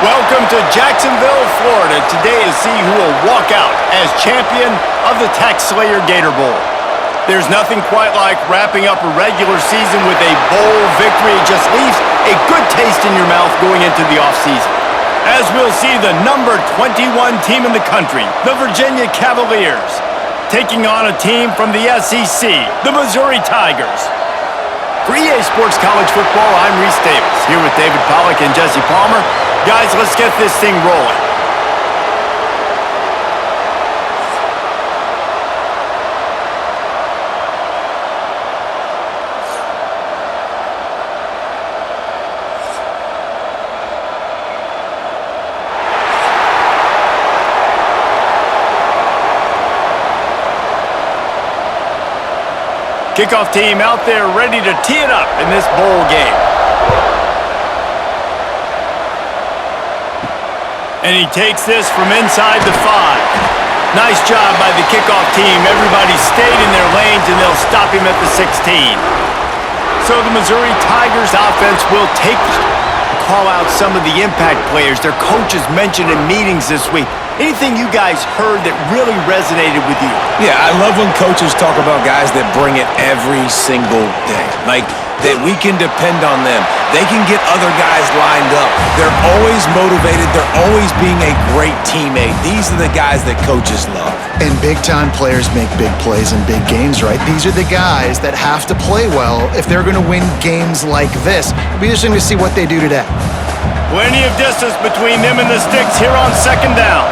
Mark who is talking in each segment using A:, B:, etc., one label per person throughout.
A: Welcome to Jacksonville, Florida. Today to see who will walk out as champion of the Tax Slayer Gator Bowl. There's nothing quite like wrapping up a regular season with a bowl victory. It just leaves a good taste in your mouth going into the offseason. As we'll see the number 21 team in the country, the Virginia Cavaliers, taking on a team from the SEC, the Missouri Tigers. For EA Sports College Football, I'm Reese Davis, here with David Pollack and Jesse Palmer. Guys, let's get this thing rolling. Kickoff team out there ready to tee it up in this bowl game. And he takes this from inside the 5. Nice job by the kickoff team. Everybody stayed in their lanes, and they'll stop him at the 16. So the Missouri Tigers offense will call out some of the impact players their coaches mentioned in meetings this week. Anything you guys heard that really resonated with you?
B: Yeah, I love when coaches talk about guys that bring it every single day. Like, that we can depend on them. They can get other guys lined up. They're always motivated. They're always being a great teammate. These are the guys that coaches love.
C: And big-time players make big plays in big games, right? These are the guys that have to play well if they're going to win games like this. It'll be interesting to see what they do today.
A: Plenty of distance between them and the sticks here on second down.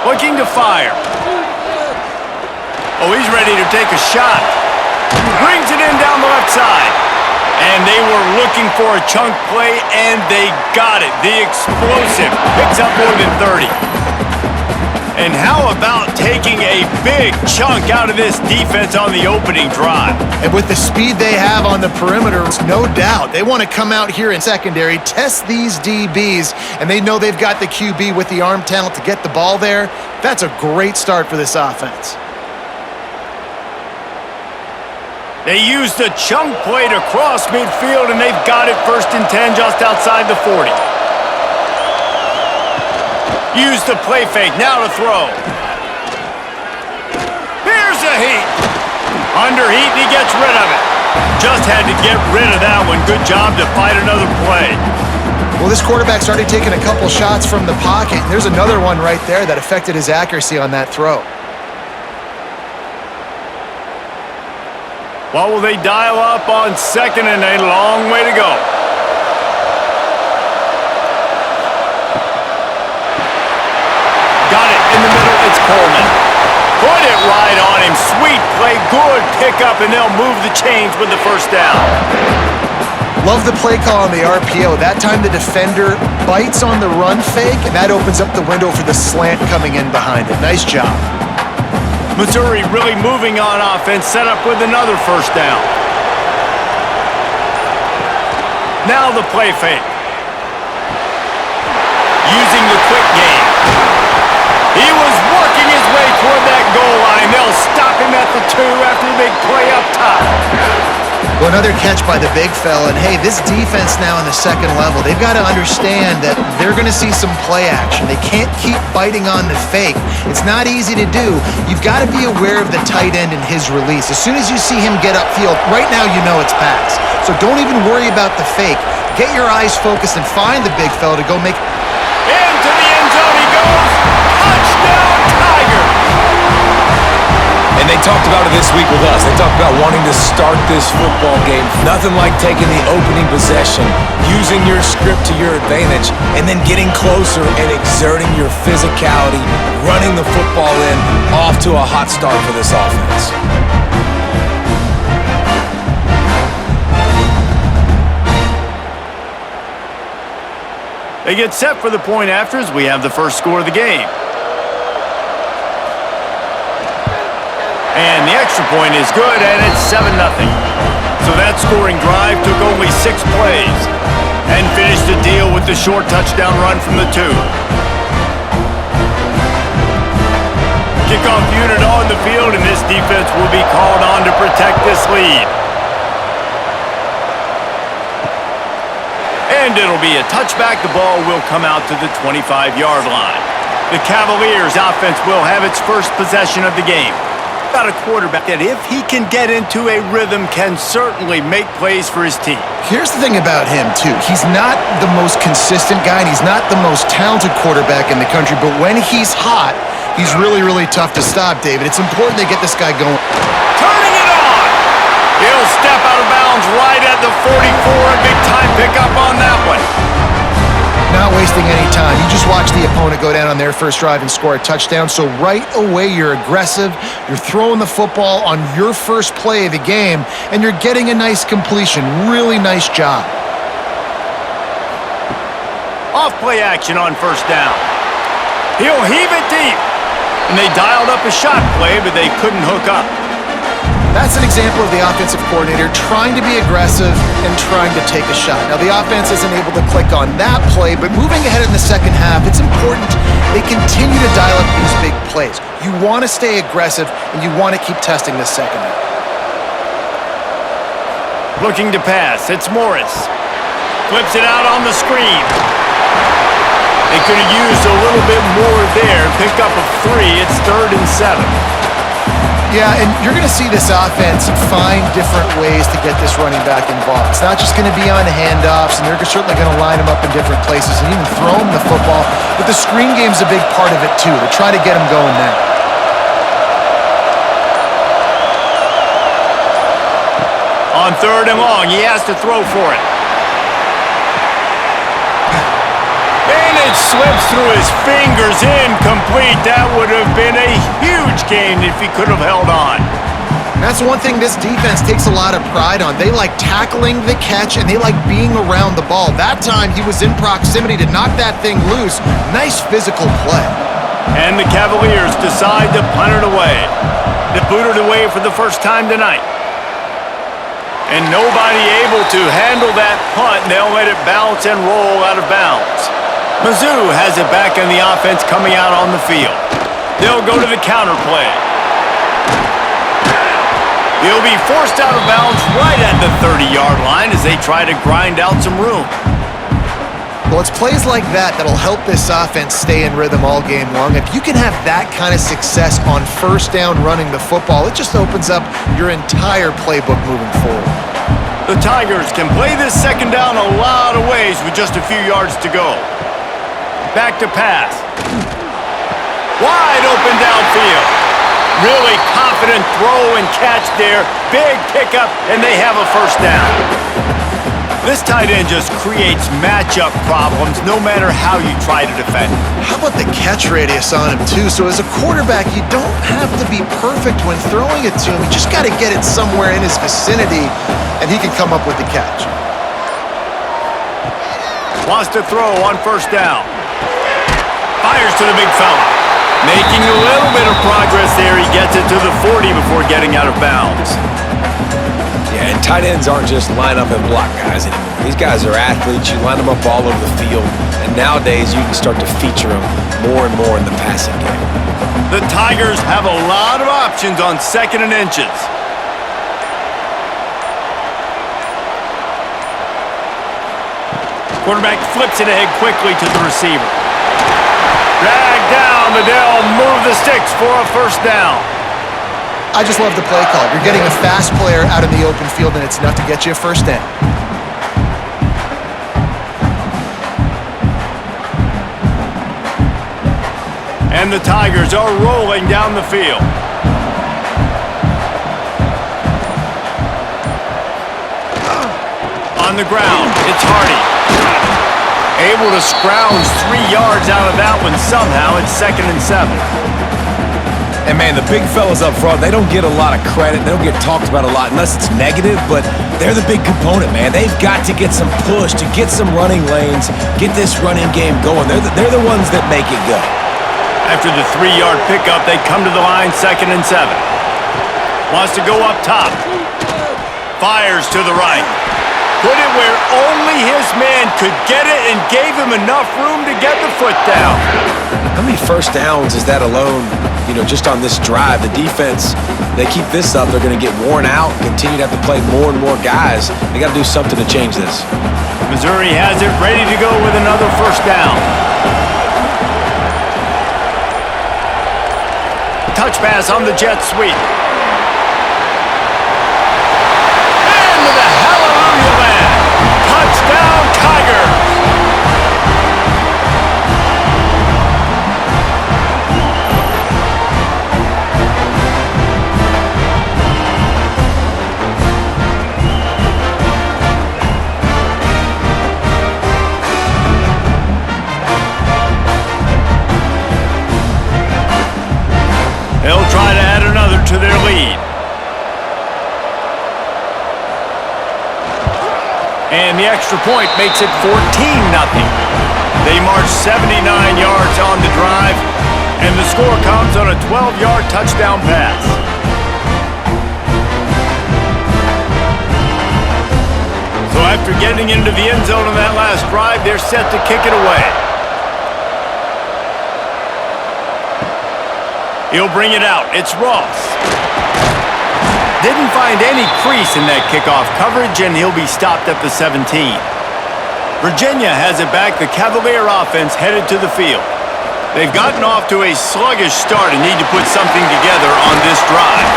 A: Looking to fire. Oh, he's ready to take a shot. Brings it in down the left side. And they were looking for a chunk play, and they got it. The explosive picks up more than 30. And how about taking a big chunk out of this defense on the opening drive?
C: And with the speed they have on the perimeter, no doubt, they want to come out here in secondary, test these DBs, and they know they've got the QB with the arm talent to get the ball there. That's a great start for this offense.
A: They used a chunk play to cross midfield, and they've got it 1st and 10 just outside the 40. Use the play fake, now to throw. Here's a heat. Under heat, and he gets rid of it. Just had to get rid of that one. Good job to fight another play.
C: Well, this quarterback started taking a couple shots from the pocket. There's another one right there that affected his accuracy on that throw.
A: What will they dial up on second, and a long way to go? Got it in the middle, it's Coleman. Put it right on him, sweet play, good pickup, and they'll move the chains with the 1st down.
C: Love the play call on the RPO. That time the defender bites on the run fake, and that opens up the window for the slant coming in behind it. Nice job.
A: Missouri really moving on offense, set up with another 1st down. Now the play fake. Using the quick game. He was working his way toward that goal line. They'll stop him at the 2 after the big play up top.
C: Well, another catch by the big fella. And, hey, this defense now in the second level, they've got to understand that they're going to see some play action. They can't keep biting on the fake. It's not easy to do. You've got to be aware of the tight end and his release. As soon as you see him get upfield, right now you know it's pass. So don't even worry about the fake. Get your eyes focused and find the big fella to go make...
A: Into the end zone he goes. Touchdown, Tigers!
B: And they talked about it this week with us. They talked about wanting to start this football game. Nothing like taking the opening possession, using your script to your advantage, and then getting closer and exerting your physicality, running the football in, off to a hot start for this offense.
A: They get set for the point after as we have the first score of the game. And the extra point is good, and it's 7-0. So that scoring drive took only 6 plays and finished the deal with the short touchdown run from the 2. Kickoff unit on the field, and this defense will be called on to protect this lead. And it'll be a touchback. The ball will come out to the 25-yard line. The Cavaliers offense will have its first possession of the game. Got a quarterback that, if he can get into a rhythm, can certainly make plays for his team.
C: Here's the thing about him, too. He's not the most consistent guy, and he's not the most talented quarterback in the country, but when he's hot, he's really, really tough to stop, David. It's important they get this guy going.
A: Turning it on! He'll step out of bounds right at the 44. A big-time pickup on that one.
C: Not wasting any time. You just watch the opponent go down on their first drive and score a touchdown. So right away, you're aggressive. You're throwing the football on your first play of the game, and you're getting a nice completion. Really nice job.
A: Off play action on first down. He'll heave it deep. And they dialed up a shot play, but they couldn't hook up.
C: That's an example of the offensive coordinator trying to be aggressive and trying to take a shot. Now, the offense isn't able to click on that play, but moving ahead in the second half, it's important they continue to dial up these big plays. You want to stay aggressive, and you want to keep testing this second half.
A: Looking to pass. It's Morris. Flips it out on the screen. They could have used a little bit more there. Pick up a 3. It's 3rd and 7.
C: Yeah, and you're going to see this offense find different ways to get this running back involved. It's not just going to be on handoffs, and they're certainly going to line him up in different places and even throw him the football. But the screen game's a big part of it, too. They try to get him going now.
A: On 3rd and long, he has to throw for it. And it slips through his fingers, incomplete. That would have been a huge gain if he could have held on.
C: That's one thing this defense takes a lot of pride on. They like tackling the catch, and they like being around the ball. That time, he was in proximity to knock that thing loose. Nice physical play.
A: And the Cavaliers decide to punt it away. They boot it away for the first time tonight. And nobody able to handle that punt. They'll let it bounce and roll out of bounds. Mizzou has it back in the offense coming out on the field. They'll go to the counter play. He'll be forced out of bounds right at the 30-yard line as they try to grind out some room.
C: Well, it's plays like that that'll help this offense stay in rhythm all game long. If you can have that kind of success on first down running the football, it just opens up your entire playbook moving forward.
A: The Tigers can play this second down a lot of ways with just a few yards to go. Back to pass. Wide open downfield. Really confident throw and catch there. Big pickup, and they have a first down. This tight end just creates matchup problems no matter how you try to defend.
C: How about the catch radius on him, too? So as a quarterback, you don't have to be perfect when throwing it to him. You just got to get it somewhere in his vicinity, and he can come up with the catch.
A: Wants to throw on first down. Fires to the big fella. Making a little bit of progress there. He gets it to the 40 before getting out of bounds.
B: Yeah, and tight ends aren't just line up and block guys anymore. These guys are athletes. You line them up all over the field. And nowadays, you can start to feature them more and more in the passing game.
A: The Tigers have a lot of options on 2nd and inches. Quarterback flips it ahead quickly to the receiver. Drag down, but they'll move the sticks for a first down.
C: I just love the play call. You're getting a fast player out in the open field, and it's enough to get you a first down.
A: And the Tigers are rolling down the field. On the ground, it's Hardy. Able to scrounge 3 yards out of that one somehow. It's 2nd and 7.
B: And, man, the big fellas up front, they don't get a lot of credit. They don't get talked about a lot unless it's negative, but they're the big component, man. They've got to get some push to get some running lanes, get this running game going. They're the ones that make it go.
A: After the 3-yard pickup, they come to the line, 2nd and 7. Wants to go up top. Fires to the right. Put it where only his man could get it and gave him enough room to get the foot down.
B: How many first downs is that alone, just on this drive? The defense, they keep this up, they're going to get worn out, continue to have to play more and more guys. They got to do something to change this.
A: Missouri has it ready to go with another first down. Touch pass on the jet sweep. And with a hallelujah land. Touchdown, Tigers! They'll try to add another to their lead. And the extra point makes it 14-0. They march 79 yards on the drive, and the score comes on a 12-yard touchdown pass. So after getting into the end zone on that last drive, they're set to kick it away. He'll bring it out. It's Ross. Didn't find any crease in that kickoff coverage, and he'll be stopped at the 17. Virginia has it back. The Cavalier offense headed to the field. They've gotten off to a sluggish start and need to put something together on this drive.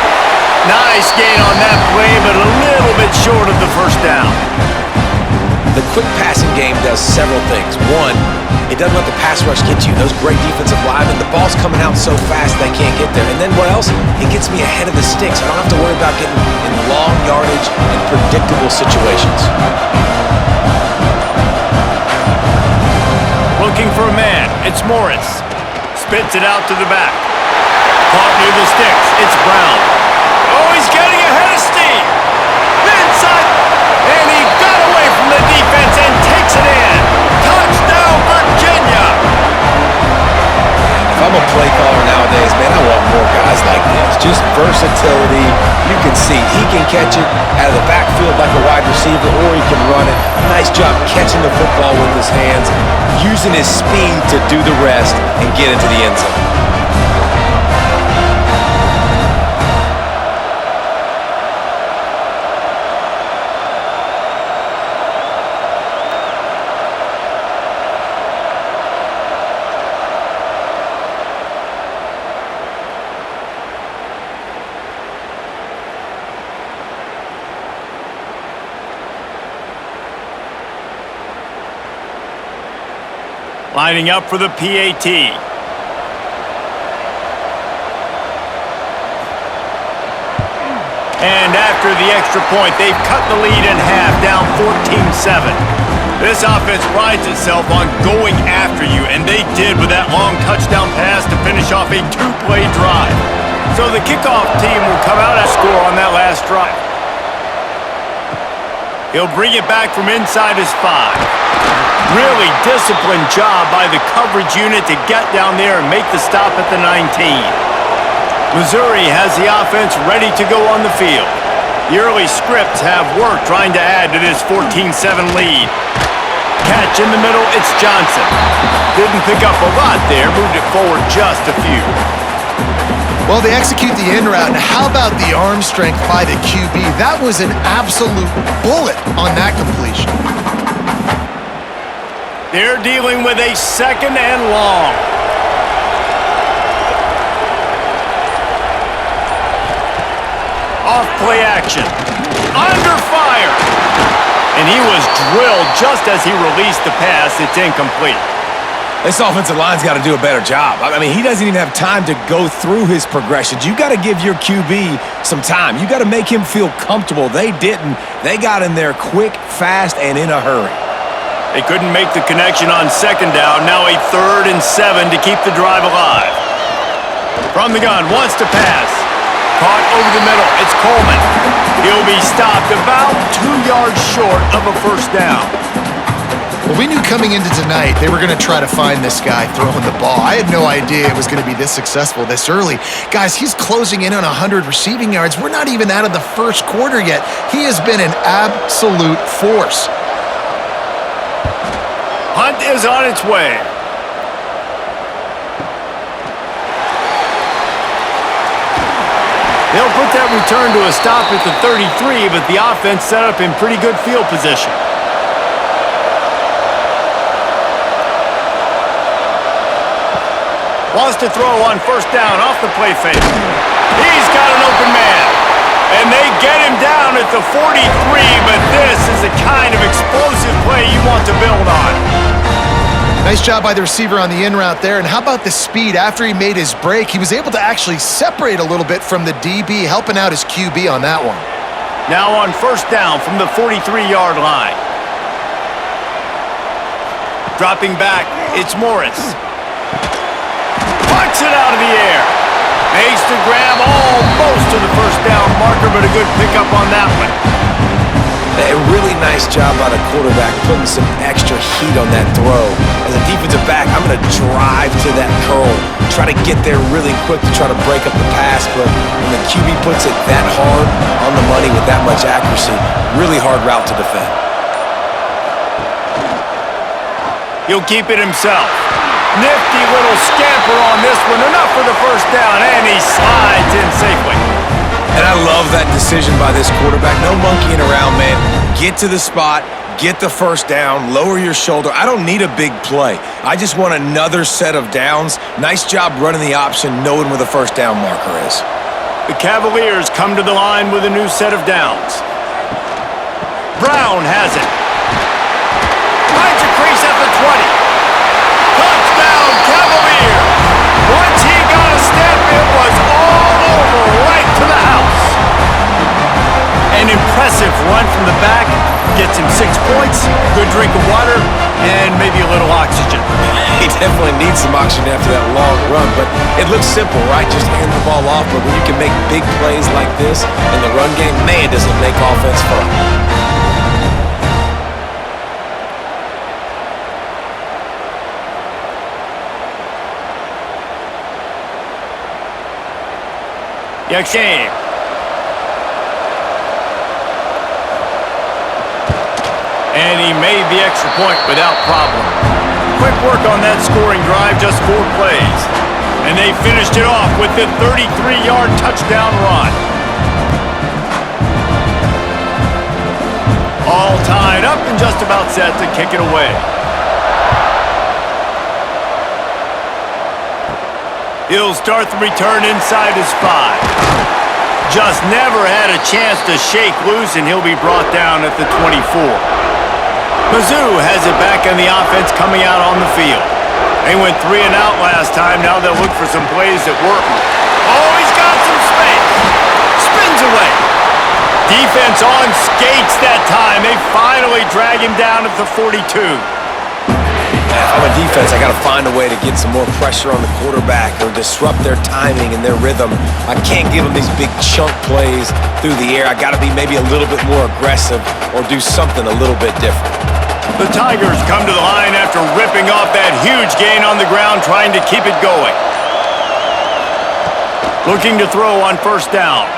A: Nice gain on that play, but a little bit short of the first down.
B: The quick passing game does several things. One, it doesn't let the pass rush get you. Those great defensive linemen, the ball's coming out so fast they can't get there. And then what else? It gets me ahead of the sticks. I don't have to worry about getting in long yardage and predictable situations.
A: Looking for a man. It's Morris. Spits it out to the back. Caught near the sticks. It's Brown. Oh, he's getting ahead of steam. Inside. And he got away from the defense and takes it in. Touchdown, Virginia.
B: If I'm a play caller nowadays, man, I want more guys like this. Just versatility. You can see he can catch it out of the backfield like a wide receiver, or he can run it. Nice job catching the football with his hands, using his speed to do the rest and get into the end zone.
A: Lining up for the PAT. And after the extra point, they've cut the lead in half, down 14-7. This offense prides itself on going after you, and they did with that long touchdown pass to finish off a two-play drive. So the kickoff team will come out and score on that last drive. He'll bring it back from inside his 5. Really disciplined job by the coverage unit to get down there and make the stop at the 19. Missouri has the offense ready to go on the field. The early scripts have worked trying to add to this 14-7 lead. Catch in the middle, it's Johnson. Didn't pick up a lot there, moved it forward just a few.
C: Well, they execute the in route, and how about the arm strength by the QB? That was an absolute bullet on that completion.
A: They're dealing with a second and long. Off play action. Under fire. And he was drilled just as he released the pass. It's incomplete.
B: This offensive line's got to do a better job. I mean, he doesn't even have time to go through his progressions. You got to give your QB some time. You got to make him feel comfortable. They didn't. They got in there quick, fast, and in a hurry.
A: They couldn't make the connection on second down. Now a 3rd and 7 to keep the drive alive. From the gun, wants to pass. Caught over the middle. It's Coleman. He'll be stopped about 2 yards short of a first down.
C: Well, we knew coming into tonight they were going to try to find this guy throwing the ball. I had no idea it was going to be this successful this early. Guys, he's closing in on 100 receiving yards. We're not even out of the first quarter yet. He has been an absolute force.
A: Hunt is on its way. They'll put that return to a stop at the 33, but the offense set up in pretty good field position. Wants to throw on first down off the play fake. He's got an open man. And they get him down at the 43, but this is the kind of explosive play you want to build on.
C: Nice job by the receiver on the in route there. And how about the speed? After he made his break, he was able to actually separate a little bit from the DB, helping out his QB on that one.
A: Now on first down from the 43-yard line. Dropping back, it's Morris. Punts it out of the air. Makes the grab almost to the first down marker, but a good pickup on that one.
B: A really nice job by the quarterback putting some extra heat on that throw. As a defensive back, I'm going to drive to that curl, try to get there really quick to try to break up the pass, but when the QB puts it that hard on the money with that much accuracy, really hard route to defend.
A: He'll keep it himself. Nifty little scamper on this one, enough for the first down, and he slides in safely.
B: And I love that decision by this quarterback. No monkeying around, man. Get to the spot, get the first down, lower your shoulder. I don't need a big play. I just want another set of downs. Nice job running the option, knowing where the first down marker is.
A: The Cavaliers come to the line with a new set of downs. Brown has it. Finds a crease at the 20. Touchdown, Cavaliers! Once he got a step, it was all over, right to the house. An impressive run from the back. Gets him 6 points, good drink of water, and maybe a little oxygen.
B: He definitely needs some oxygen after that long run, but it looks simple, right? Just hand the ball off, but when you can make big plays like this in the run game, man, does it make offense fun.
A: Yaxin. And he made the extra point without problem. Quick work on that scoring drive, just 4 plays. And they finished it off with the 33-yard touchdown run. All tied up and just about set to kick it away. He'll start the return inside his 5. Just never had a chance to shake loose, and he'll be brought down at the 24. Mizzou has it back on the offense coming out on the field. They went 3 and out last time. Now they'll look for some plays that work. Oh, he's got some space. Spins away. Defense on skates that time. They finally drag him down at the 42.
B: If I'm a defense, I got to find a way to get some more pressure on the quarterback or disrupt their timing and their rhythm. I can't give them these big chunk plays through the air. I got to be maybe a little bit more aggressive or do something a little bit different.
A: The Tigers come to the line after ripping off that huge gain on the ground, trying to keep it going. Looking to throw on first down.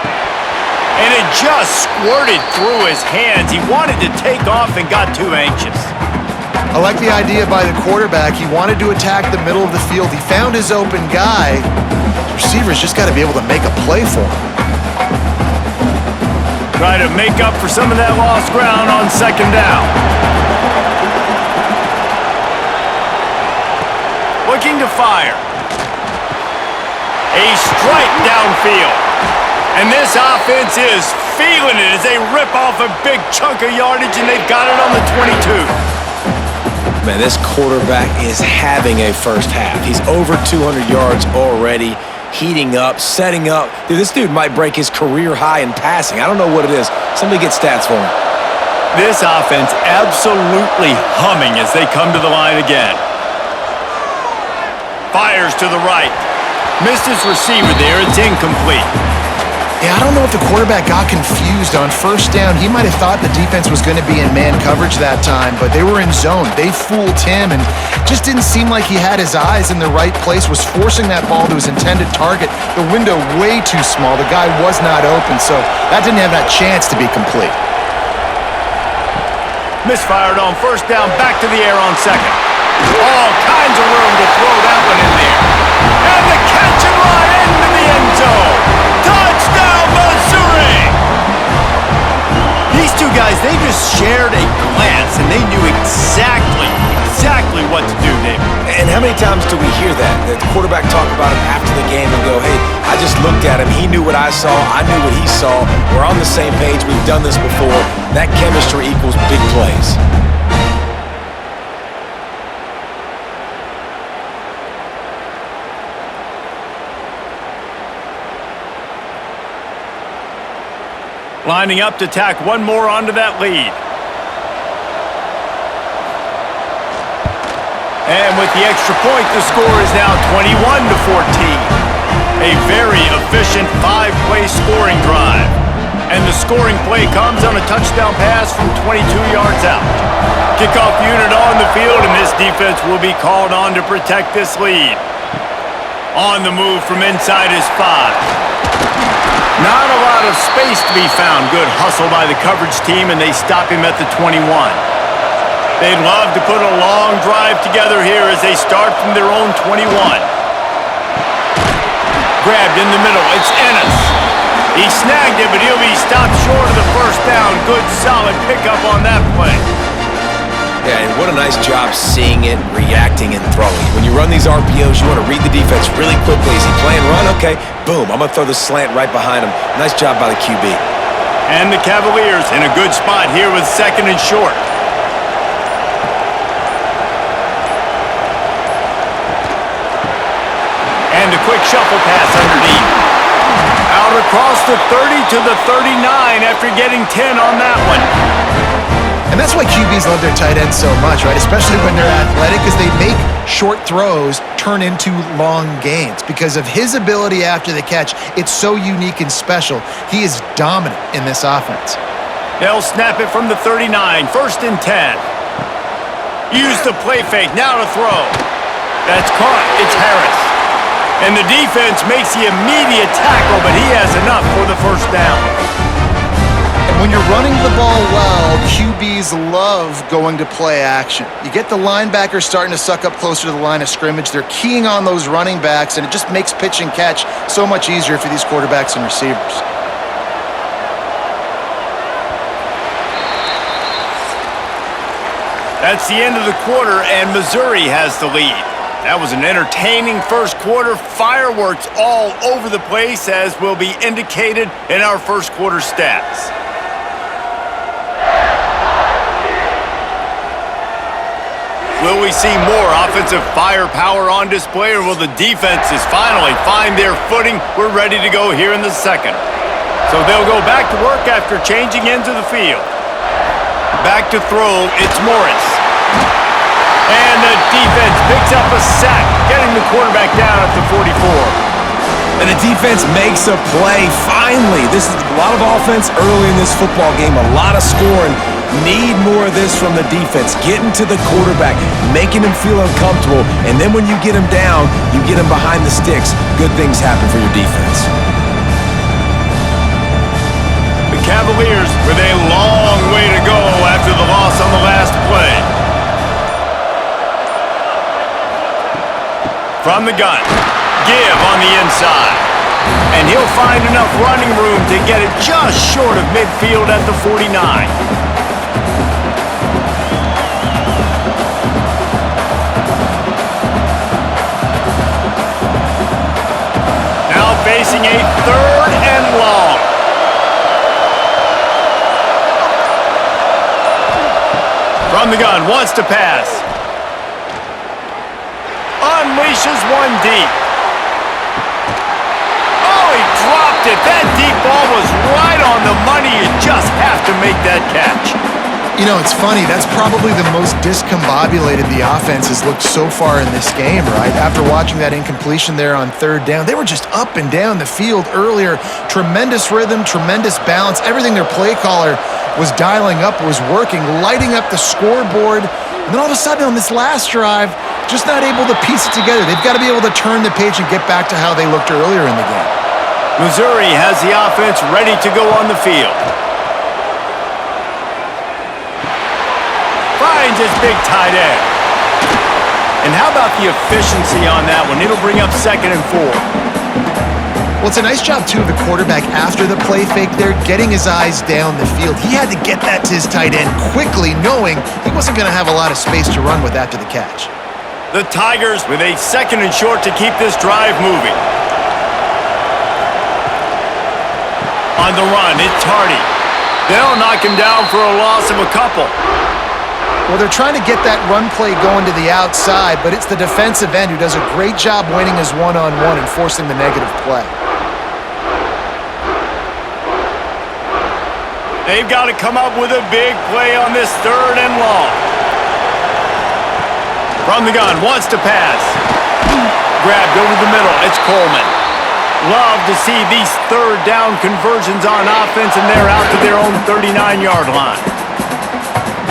A: And it just squirted through his hands. He wanted to take off and got too anxious.
C: I like the idea by the quarterback. He wanted to attack the middle of the field. He found his open guy. The receiver's just got to be able to make a play for him.
A: Try to make up for some of that lost ground on second down. Looking to fire. A strike downfield. And this offense is feeling it as they rip off a big chunk of yardage, and they've got it on the 22.
B: Man, this quarterback is having a first half. He's over 200 yards already, heating up, setting up. Dude, this dude might break his career high in passing. I don't know what it is. Somebody get stats for him.
A: This offense absolutely humming as they come to the line again. Fires to the right. Missed his receiver there. It's incomplete.
C: Yeah, I don't know if the quarterback got confused on first down. He might have thought the defense was going to be in man coverage that time, but they were in zone. They fooled him and just didn't seem like he had his eyes in the right place, was forcing that ball to his intended target. The window way too small. The guy was not open, so that didn't have that chance to be complete.
A: Misfired on first down, back to the air on second. All kinds of room to throw that one in there. And the catch and run into the end zone. Touchdown, Missouri! These two guys, they just shared a glance, and they knew exactly what to do, David.
B: And how many times do we hear that the quarterback talk about him after the game and go, hey, I just looked at him. He knew what I saw. I knew what he saw. We're on the same page. We've done this before. That chemistry equals big plays.
A: Lining up to tack one more onto that lead. And with the extra point, the score is now 21-14. A very efficient five-play scoring drive. And the scoring play comes on a touchdown pass from 22 yards out. Kickoff unit on the field, and this defense will be called on to protect this lead. On the move from inside is 5. Not a lot of space to be found. Good hustle by the coverage team, and they stop him at the 21. They'd love to put a long drive together here as they start from their own 21. Grabbed in the middle. It's Ennis. He snagged it, but he'll be stopped short of the first down. Good, solid pickup on that play.
B: Yeah, and what a nice job seeing it, reacting, and throwing. When you run these RPOs, you want to read the defense really quickly. Is he playing run? Okay, boom. I'm going to throw the slant right behind him. Nice job by the QB.
A: And the Cavaliers in a good spot here with second and short. And a quick shuffle pass underneath. Out across the 30 to the 39 after getting 10 on that one.
C: And that's why QBs love their tight ends so much, right? Especially when they're athletic, because they make short throws turn into long gains. Because of his ability after the catch, it's so unique and special. He is dominant in this offense.
A: They'll snap it from the 39, first and 10. Use the play fake, now to throw. That's caught, it's Harris. And the defense makes the immediate tackle, but he has enough for the first down.
C: When you're running the ball well, QBs love going to play action. You get the linebackers starting to suck up closer to the line of scrimmage. They're keying on those running backs, and it just makes pitch and catch so much easier for these quarterbacks and receivers.
A: That's the end of the quarter, and Missouri has the lead. That was an entertaining first quarter. Fireworks all over the place, as will be indicated in our first quarter stats. Will we see more offensive firepower on display, or will the defenses finally find their footing? We're ready to go here in the second. So they'll go back to work after changing into the field. Back to throw, it's Morris. And the defense picks up a sack, getting the quarterback down at the 44.
B: And the defense makes a play, finally. This is a lot of offense early in this football game, a lot of scoring. Need more of this from the defense. Getting to the quarterback, making him feel uncomfortable, and then when you get him down, you get him behind the sticks. Good things happen for your defense.
A: The Cavaliers with a long way to go after the loss on the last play. From the gun, give on the inside. And he'll find enough running room to get it just short of midfield at the 49. Now facing a third and long. From the gun, wants to pass. Unleashes one deep. Oh, he dropped it. That deep ball was right on the money. You just have to make that catch.
C: You know, it's funny. That's probably the most discombobulated the offense has looked so far in this game, right? After watching that incompletion there on third down, they were just up and down the field earlier. Tremendous rhythm, tremendous balance. Everything their play caller was dialing up was working, lighting up the scoreboard. And then all of a sudden on this last drive, just not able to piece it together. They've got to be able to turn the page and get back to how they looked earlier in the game.
A: Missouri has the offense ready to go on the field. Finds his big tight end. And how about the efficiency on that one? It'll bring up second and 4.
C: Well, it's a nice job, too, of the quarterback after the play fake there, getting his eyes down the field. He had to get that to his tight end quickly, knowing he wasn't going to have a lot of space to run with after the catch.
A: The Tigers with a 2nd and short to keep this drive moving. On the run, it's Hardy. They'll knock him down for a loss of a couple.
C: Well, they're trying to get that run play going to the outside, but it's the defensive end who does a great job winning his one-on-one and forcing the negative play.
A: They've got to come up with a big play on this 3rd and long. From the gun, wants to pass. Grabbed over the middle, it's Coleman. Love to see these 3rd down conversions on offense, and they're out to their own 39-yard line.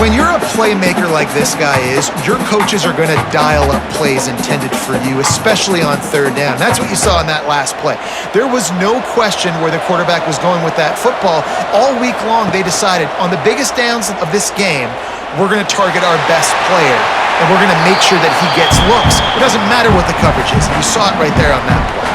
C: When you're a playmaker like this guy is, your coaches are going to dial up plays intended for you, especially on 3rd down. That's what you saw in that last play. There was no question where the quarterback was going with that football. All week long, they decided on the biggest downs of this game, we're going to target our best player, and we're going to make sure that he gets looks. It doesn't matter what the coverage is. You saw it right there on that play.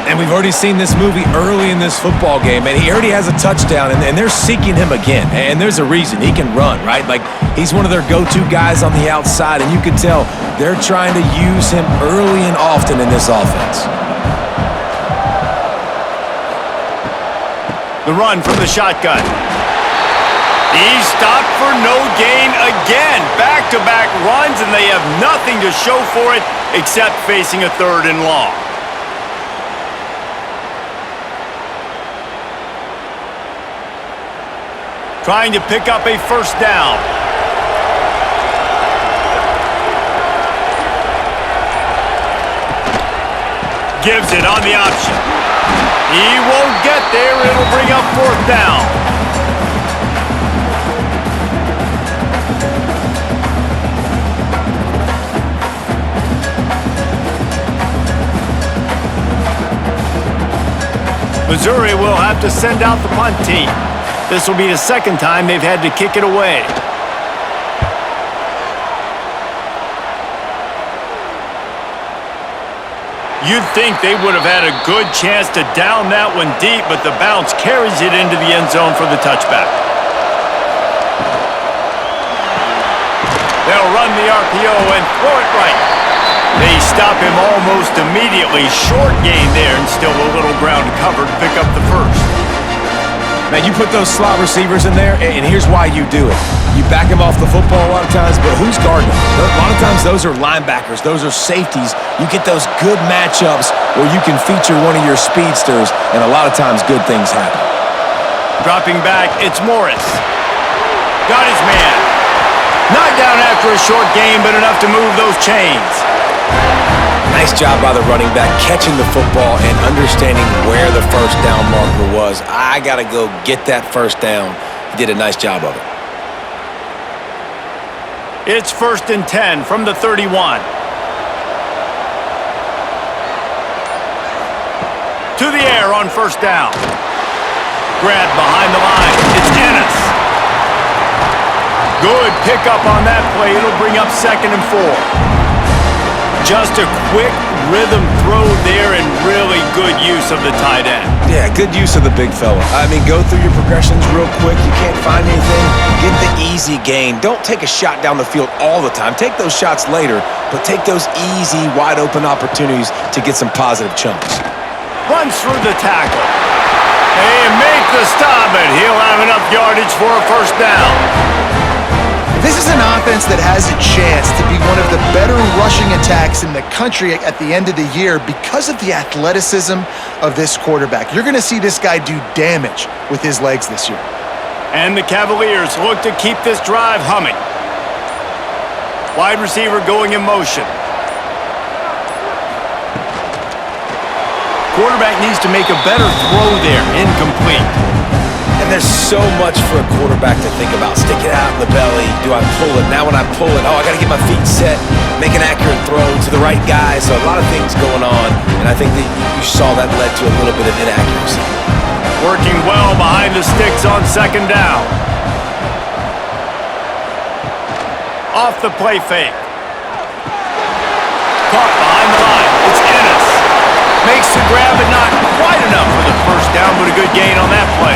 B: And we've already seen this movie early in this football game, and he already has a touchdown, and they're seeking him again. And there's a reason. He can run, right? Like, he's one of their go-to guys on the outside, and you can tell they're trying to use him early and often in this offense.
A: The run from the shotgun. He's stopped for no gain again. Back-to-back runs, and they have nothing to show for it except facing a 3rd and long. Trying to pick up a 1st down. Gives it on the option. He won't get there. It'll bring up 4th down. Missouri will have to send out the punt team. This will be the 2nd time they've had to kick it away. You'd think they would have had a good chance to down that one deep, but the bounce carries it into the end zone for the touchback. They'll run the RPO and throw it right. They stop him almost immediately. Short gain there, and still a little ground covered to pick up the 1st.
B: Man, you put those slot receivers in there, and here's why you do it. You back him off the football a lot of times, but who's guarding him? A lot of times those are linebackers. Those are safeties. You get those good matchups where you can feature one of your speedsters, and a lot of times good things happen.
A: Dropping back, it's Morris. Got his man. Not down after a short gain, but enough to move those chains.
B: Nice job by the running back catching the football and understanding where the 1st down marker was. I got to go get that 1st down. He did a nice job of it.
A: It's 1st and 10 from the 31. To the air on 1st down. Grab behind the line. It's Ennis. Good pickup on that play. It'll bring up 2nd and 4. Just a quick rhythm throw there and really good use of the tight end.
B: Yeah, good use of the big fella. I mean, go through your progressions real quick. You can't find anything. Get the easy gain. Don't take a shot down the field all the time. Take those shots later, but take those easy, wide-open opportunities to get some positive chunks.
A: Runs through the tackle. They make the stop, and he'll have enough yardage for a 1st down.
C: This is an offense that has a chance to be one of the better rushing attacks in the country at the end of the year because of the athleticism of this quarterback. You're going to see this guy do damage with his legs this year.
A: And the Cavaliers look to keep this drive humming. Wide receiver going in motion. Quarterback needs to make a better throw there. Incomplete.
B: And there's so much for a quarterback to think about. Stick it out in the belly. Do I pull it? Now when I pull it, I got to get my feet set, make an accurate throw to the right guy. So a lot of things going on, and I think that you saw that led to a little bit of inaccuracy.
A: Working well behind the sticks on 2nd down. Off the play fake. Caught behind the line. It's Ennis. Makes the grab, but not quite enough for the 1st down, but a good gain on that play.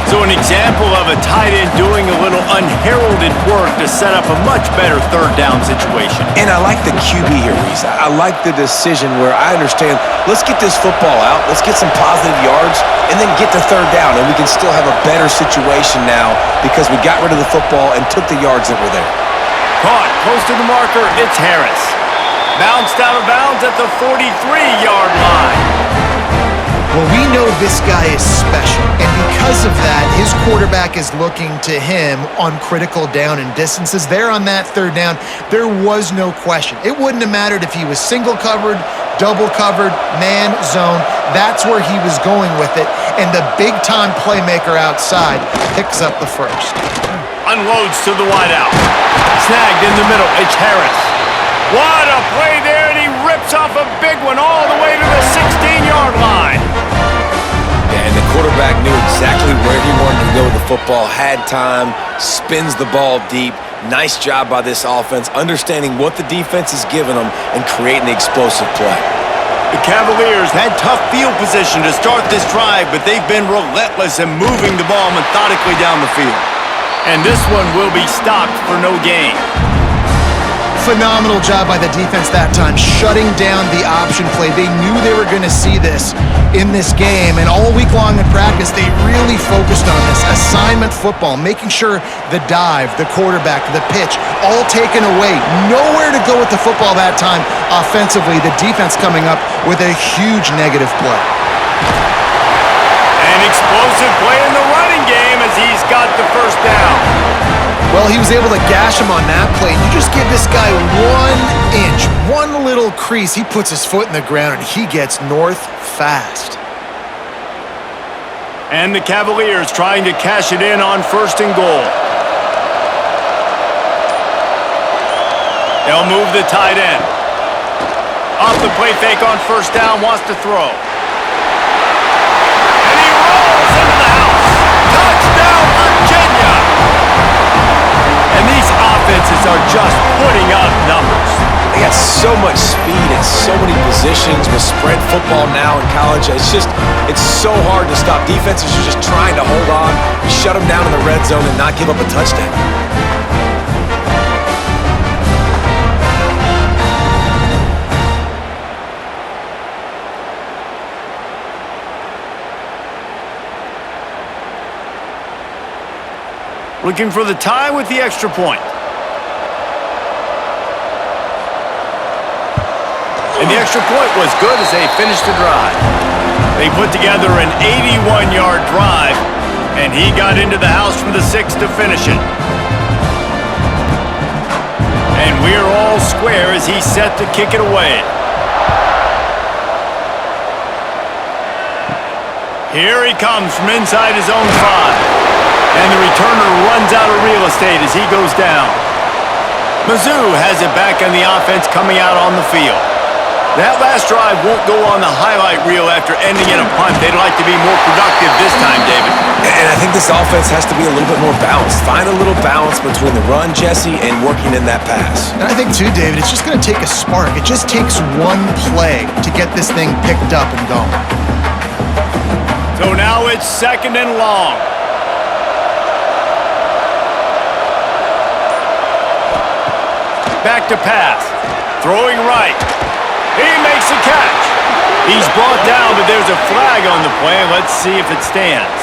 A: So an example of a tight end doing a little unheralded work to set up a much better third down situation.
B: And I like the QB here, Reese. I like the decision where I understand, let's get this football out, let's get some positive yards, and then get to third down, and we can still have a better situation now because we got rid of the football and took the yards that were there.
A: Caught close to the marker, it's Harris. Bounced out of bounds at the 43-yard line.
C: Well, we know this guy is special, and because of that, his quarterback is looking to him on critical down and distances. There on that third down, there was no question. It wouldn't have mattered if he was single covered, double covered, man, zone. That's where he was going with it, and the big-time playmaker outside picks up the first.
A: Unloads to the wideout. Snagged in the middle, it's Harris. What a play there, and he rips off a big one all the way to the 16-yard line.
B: Yeah, and the quarterback knew exactly where he wanted to go with the football, had time, spins the ball deep. Nice job by this offense, understanding what the defense is giving them and creating the explosive play.
A: The Cavaliers had tough field position to start this drive, but they've been relentless in moving the ball methodically down the field. And this one will be stopped for no gain.
C: Phenomenal job by the defense that time, shutting down the option play. They knew they were going to see this in this game, and all week long in practice, they really focused on this assignment football, making sure the dive, the quarterback, the pitch, all taken away. Nowhere to go with the football that time offensively. The defense coming up with a huge negative play.
A: An explosive play in the running game as he's got the first down.
C: Well, he was able to gash him on that play. You just give this guy 1 inch, one little crease, he puts his foot in the ground and he gets north fast.
A: And the Cavaliers trying to cash it in on 1st and goal. They'll move the tight end. Off the play fake on 1st down, wants to throw. And he rolls into the house. Touchdown, Virginia! And these offenses are just putting up numbers.
B: They got so much speed and so many positions with spread football now in college. It's so hard to stop. Defenses are just trying to hold on, shut them down in the red zone, and not give up a touchdown.
A: Looking for the tie with the extra point. And the extra point was good as they finished the drive. They put together an 81-yard drive, and he got into the house from the 6 to finish it. And we're all square as he's set to kick it away. Here he comes from inside his own 5. And the returner runs out of real estate as he goes down. Mizzou has it back on the offense coming out on the field. That last drive won't go on the highlight reel after ending in a punt. They'd like to be more productive this time, David.
B: And I think this offense has to be a little bit more balanced. Find a little balance between the run, Jesse, and working in that pass.
C: And I think, too, David, it's just going to take a spark. It just takes one play to get this thing picked up and going.
A: So now it's 2nd and long. Back to pass. Throwing right. He makes a catch. He's brought down, but there's a flag on the play. Let's see if it stands.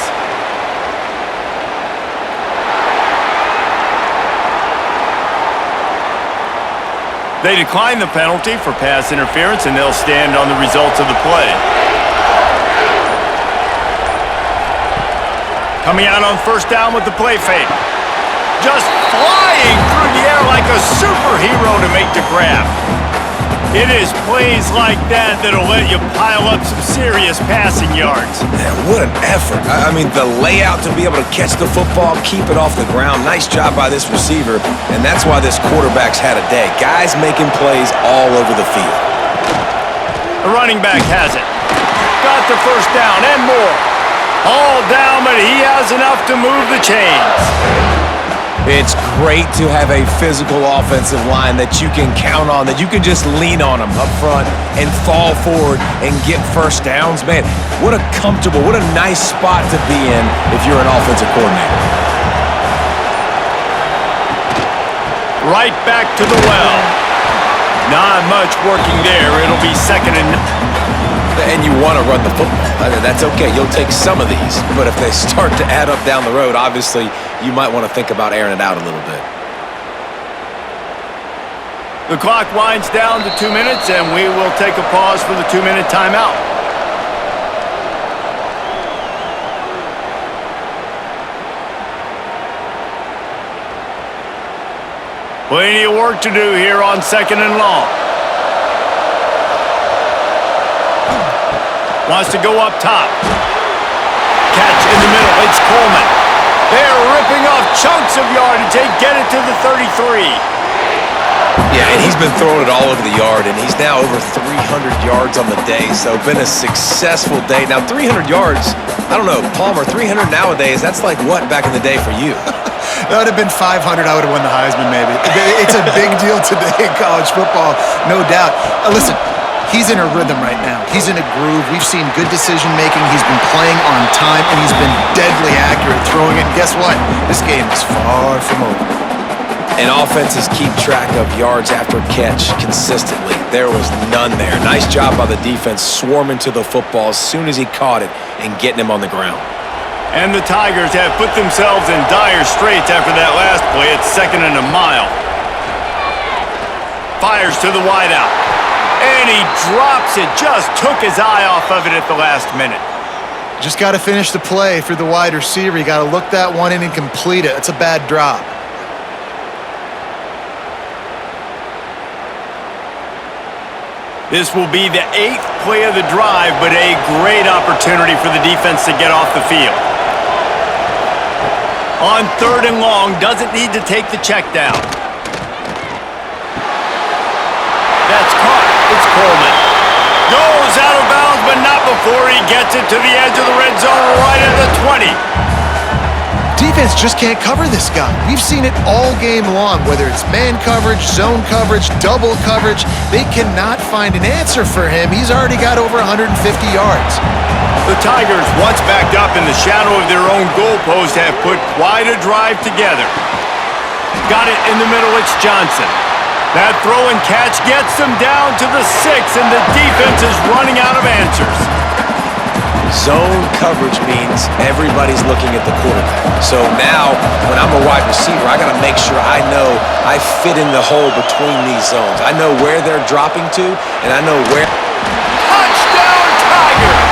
A: They decline the penalty for pass interference, and they'll stand on the results of the play. Coming out on 1st down with the play fake. Just flying through the air like a superhero to make the grab. It is plays like that that'll let you pile up some serious passing yards.
B: Man, what an effort. I mean, the layout to be able to catch the football, keep it off the ground. Nice job by this receiver, and that's why this quarterback's had a day. Guys making plays all over the field.
A: The running back has it. Got the 1st down and more. All down, but he has enough to move the chains.
B: It's great to have a physical offensive line that you can count on, that you can just lean on them up front and fall forward and get first downs. Man, what a comfortable, what a nice spot to be in if you're an offensive coordinator.
A: Right back to the well. Not much working there. It'll be 2nd and 9.
B: And you want to run the football. I mean, that's okay. You'll take some of these. But if they start to add up down the road, obviously, you might want to think about airing it out a little bit.
A: The clock winds down to 2 minutes, and we will take a pause for the 2-minute timeout. Plenty of work to do here on 2nd and long. Wants to go up top. Catch in the middle. It's Coleman. They're ripping off chunks of yardage. They get it to the 33.
B: Yeah, and he's been throwing it all over the yard, and he's now over 300 yards on the day, so been a successful day. Now, 300 yards, I don't know, Palmer, 300 nowadays, that's like what back in the day for you?
C: That would have been 500. I would have won the Heisman, maybe. It's a big deal today in college football, no doubt. Listen, he's in a rhythm right now. He's in a groove. We've seen good decision-making. He's been playing on time, and he's been deadly accurate throwing it. And guess what? This game is far from over.
B: And offenses keep track of yards after catch consistently. There was none there. Nice job by the defense swarming to the football as soon as he caught it and getting him on the ground.
A: And the Tigers have put themselves in dire straits after that last play. It's 2nd and a mile. Fires to the wideout. And he drops it. Just took his eye off of it at the last minute.
C: Just got to finish the play for the wide receiver. You got to look that one in and complete it. It's a bad drop.
A: This will be the 8th play of the drive, but a great opportunity for the defense to get off the field. On 3rd and long, doesn't need to take the check down. That's caught. It's Coleman. Goes out of bounds, but not before he gets it to the edge of the red zone right at the 20.
C: Defense just can't cover this guy. We've seen it all game long, whether it's man coverage, zone coverage, double coverage. They cannot find an answer for him. He's already got over 150 yards.
A: The Tigers, once backed up in the shadow of their own goalpost, have put quite a drive together. Got it in the middle, it's Johnson. That throw and catch gets them down to the 6, and the defense is running out of answers.
B: Zone coverage means everybody's looking at the quarterback. So now, when I'm a wide receiver, I got to make sure I know I fit in the hole between these zones. I know where they're dropping to, and I know where...
A: Touchdown, Tigers!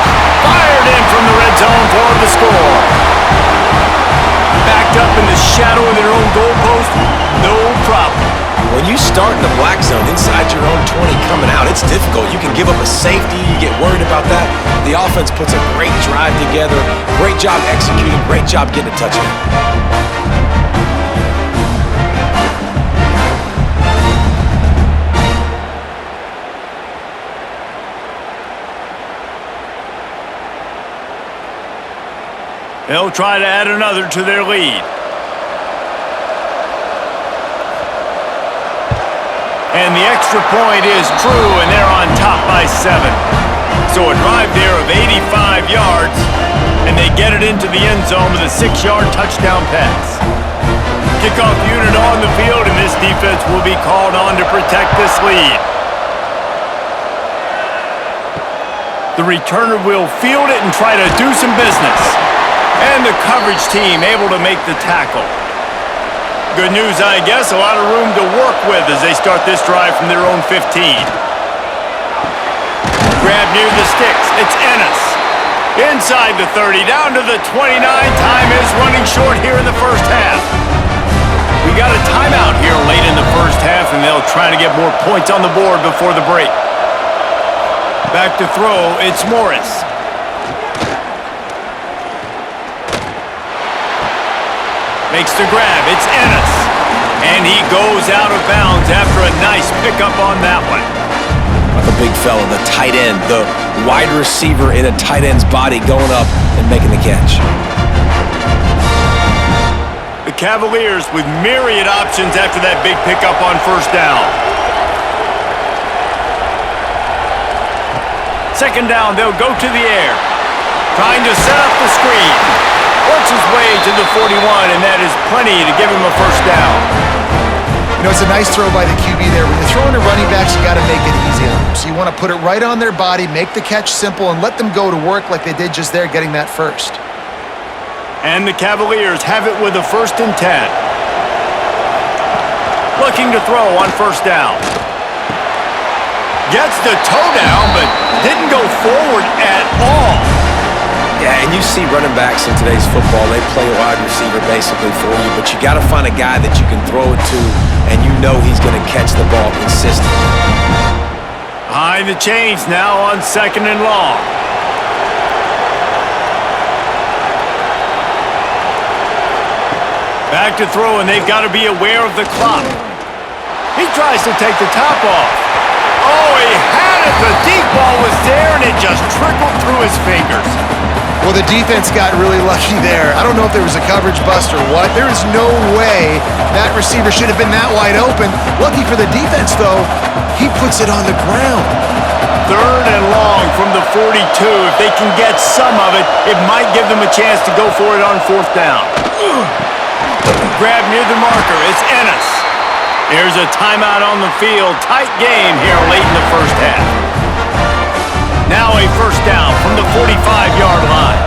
A: Fired in from the red zone for the score. Backed up in the shadow of their own goalpost, no problem.
B: When you start in the black zone inside your own 20 coming out, it's difficult. You can give up a safety, you get worried about that. The offense puts a great drive together, great job executing, great job getting a touchdown.
A: They'll try to add another to their lead. And the extra point is true, and they're on top by 7. So a drive there of 85 yards, and they get it into the end zone with a 6-yard touchdown pass. Kickoff unit on the field, and this defense will be called on to protect this lead. The returner will field it and try to do some business. And the coverage team able to make the tackle. Good news, I guess, a lot of room to work with as they start this drive from their own 15. Grab near the sticks. It's Ennis. Inside the 30, down to the 29. Time is running short here in the first half. We got a timeout here late in the first half, and they'll try to get more points on the board before the break. Back to throw, it's Morris. Makes the grab, it's Ennis. And he goes out of bounds after a nice pickup on that one.
B: Like a big fella, the tight end, the wide receiver in a tight end's body going up and making the catch.
A: The The Cavaliers with myriad options after that big pickup on first down. Second down, they'll go to the air. Trying to set up the screen. Works his way to the 41, and that is plenty to give him a first down.
C: You know, it's a nice throw by the QB there. When you're throwing to running backs, you got to make it easy on them. So you want to put it right on their body, make the catch simple, and let them go to work like they did just there, getting that first.
A: And the Cavaliers have it with a 1st and 10. Looking to throw on first down. Gets the toe down, but didn't go forward at all.
B: Yeah, and you see running backs in today's football, they play wide receiver basically for you, but you got to find a guy that you can throw it to, and you know he's going to catch the ball consistently.
A: Behind the chains now on 2nd and long. Back to throw, and they've got to be aware of the clock. He tries to take the top off. Oh, he had it. The deep ball was there, and it just trickled through his fingers.
C: Well, the defense got really lucky there. I don't know if there was a coverage bust or what. There is no way that receiver should have been that wide open. Lucky for the defense, though, he puts it on the ground.
A: 3rd and long from the 42. If they can get some of it, it might give them a chance to go for it on 4th down. Grab near the marker. It's Ennis. There's a timeout on the field. Tight game here late in the first half. Now a first down from the 45-yard line.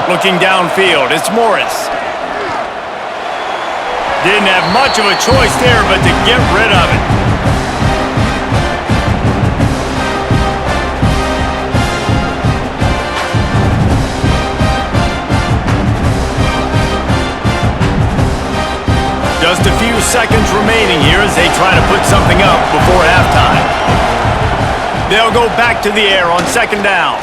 A: Looking downfield, it's Morris. Didn't have much of a choice there but to get rid of it. Just a few seconds remaining here as they try to put something up before halftime. They'll go back to the air on 2nd down.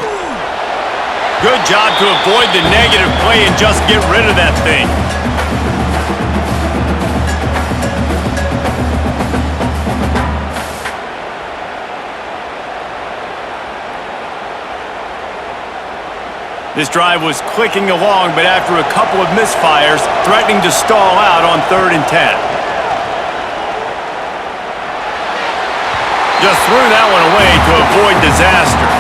A: Good job to avoid the negative play and just get rid of that thing. This drive was clicking along, but after a couple of misfires, threatening to stall out on 3rd and 10. Just threw that one away to avoid disaster.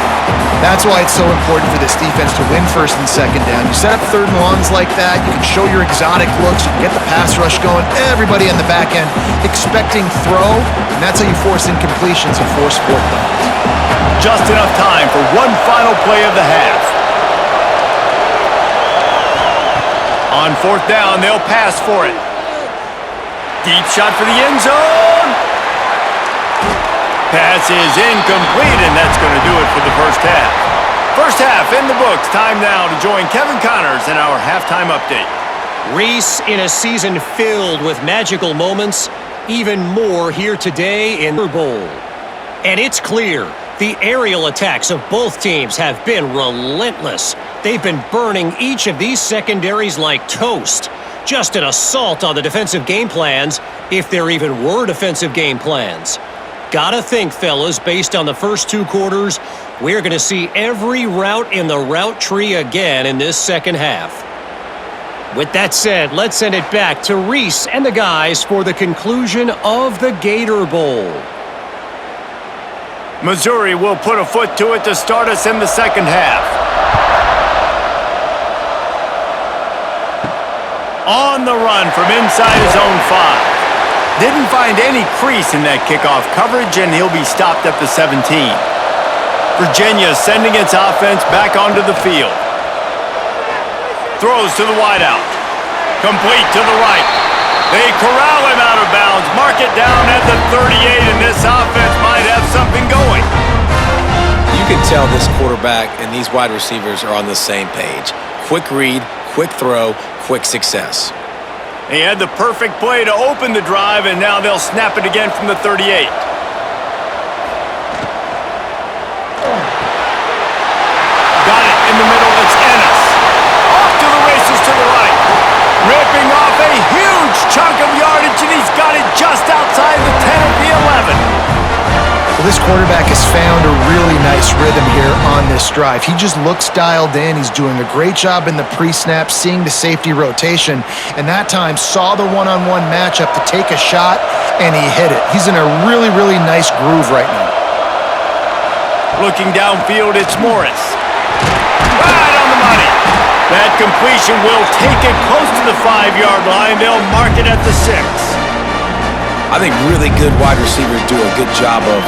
C: That's why it's so important for this defense to win 1st and 2nd down. You set up 3rd and longs like that, you can show your exotic looks, you can get the pass rush going, everybody in the back end expecting throw, and that's how you force incompletions and force 4th downs.
A: Just enough time for one final play of the half. On 4th down, they'll pass for it. Deep shot for the end zone. Pass is incomplete, and that's going to do it for the first half. First half in the books. Time now to join Kevin Connors in our halftime update.
D: Reese, in a season filled with magical moments, even more here today in the Bowl. And it's clear, the aerial attacks of both teams have been relentless. They've been burning each of these secondaries like toast. Just an assault on the defensive game plans, if there even were defensive game plans. Gotta think, fellas, based on the first 2 quarters, we're going to see every route in the route tree again in this second half. With that said, let's send it back to Reese and the guys for the conclusion of the Gator Bowl.
A: Missouri will put a foot to it to start us in the second half. On the run from inside his own 5. Didn't find any crease in that kickoff coverage, and he'll be stopped at the 17. Virginia sending its offense back onto the field. Throws to the wideout. Complete to the right. They corral him out of bounds. Mark it down at the 38, and this offense might have something going.
B: You can tell this quarterback and these wide receivers are on the same page. Quick read, quick throw, quick success.
A: He had the perfect play to open the drive, and now they'll snap it again from the 38. Got it in the middle. It's Ennis. Off to the races to the right. Ripping off a huge chunk of yardage, and he's got it just outside the 10 of the 11.
C: Well, this quarterback has found a really nice rhythm here on this drive. He just looks dialed in. He's doing a great job in the pre-snap, seeing the safety rotation, and that time saw the one-on-one matchup to take a shot, and he hit it. He's in a really, really nice groove right now.
A: Looking downfield, it's Morris. Right on the money. That completion will take it close to the 5-yard line. They'll mark it at the 6.
B: I think really good wide receivers do a good job of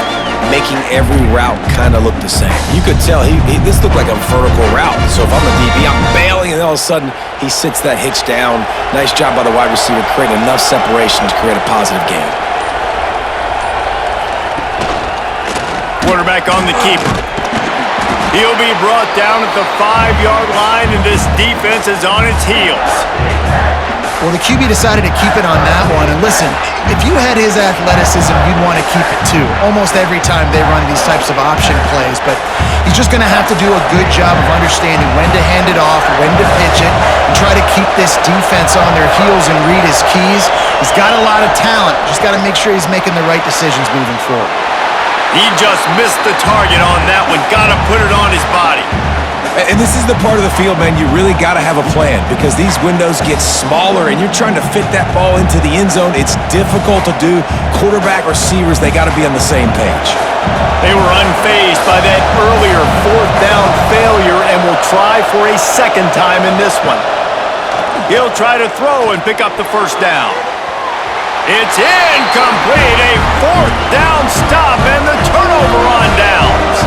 B: making every route kind of look the same. You could tell this looked like a vertical route. So if I'm a DB, I'm bailing, and all of a sudden he sits that hitch down. Nice job by the wide receiver, creating enough separation to create a positive gain.
A: Quarterback on the keeper. He'll be brought down at the 5-yard line, and this defense is on its heels.
C: Well, the QB decided to keep it on that one. And listen, if you had his athleticism, you'd want to keep it too. Almost every time they run these types of option plays. But he's just going to have to do a good job of understanding when to hand it off, when to pitch it, and try to keep this defense on their heels and read his keys. He's got a lot of talent. Just got to make sure he's making the right decisions moving forward.
A: He just missed the target on that one. Got to put it on his body.
B: And this is the part of the field, man, you really got to have a plan because these windows get smaller and you're trying to fit that ball into the end zone. It's difficult to do. Quarterback, receivers, they got to be on the same page.
A: They were unfazed by that earlier 4th down failure and will try for a second time in this one. He'll try to throw and pick up the first down. It's incomplete. A 4th down stop and the turnover on downs.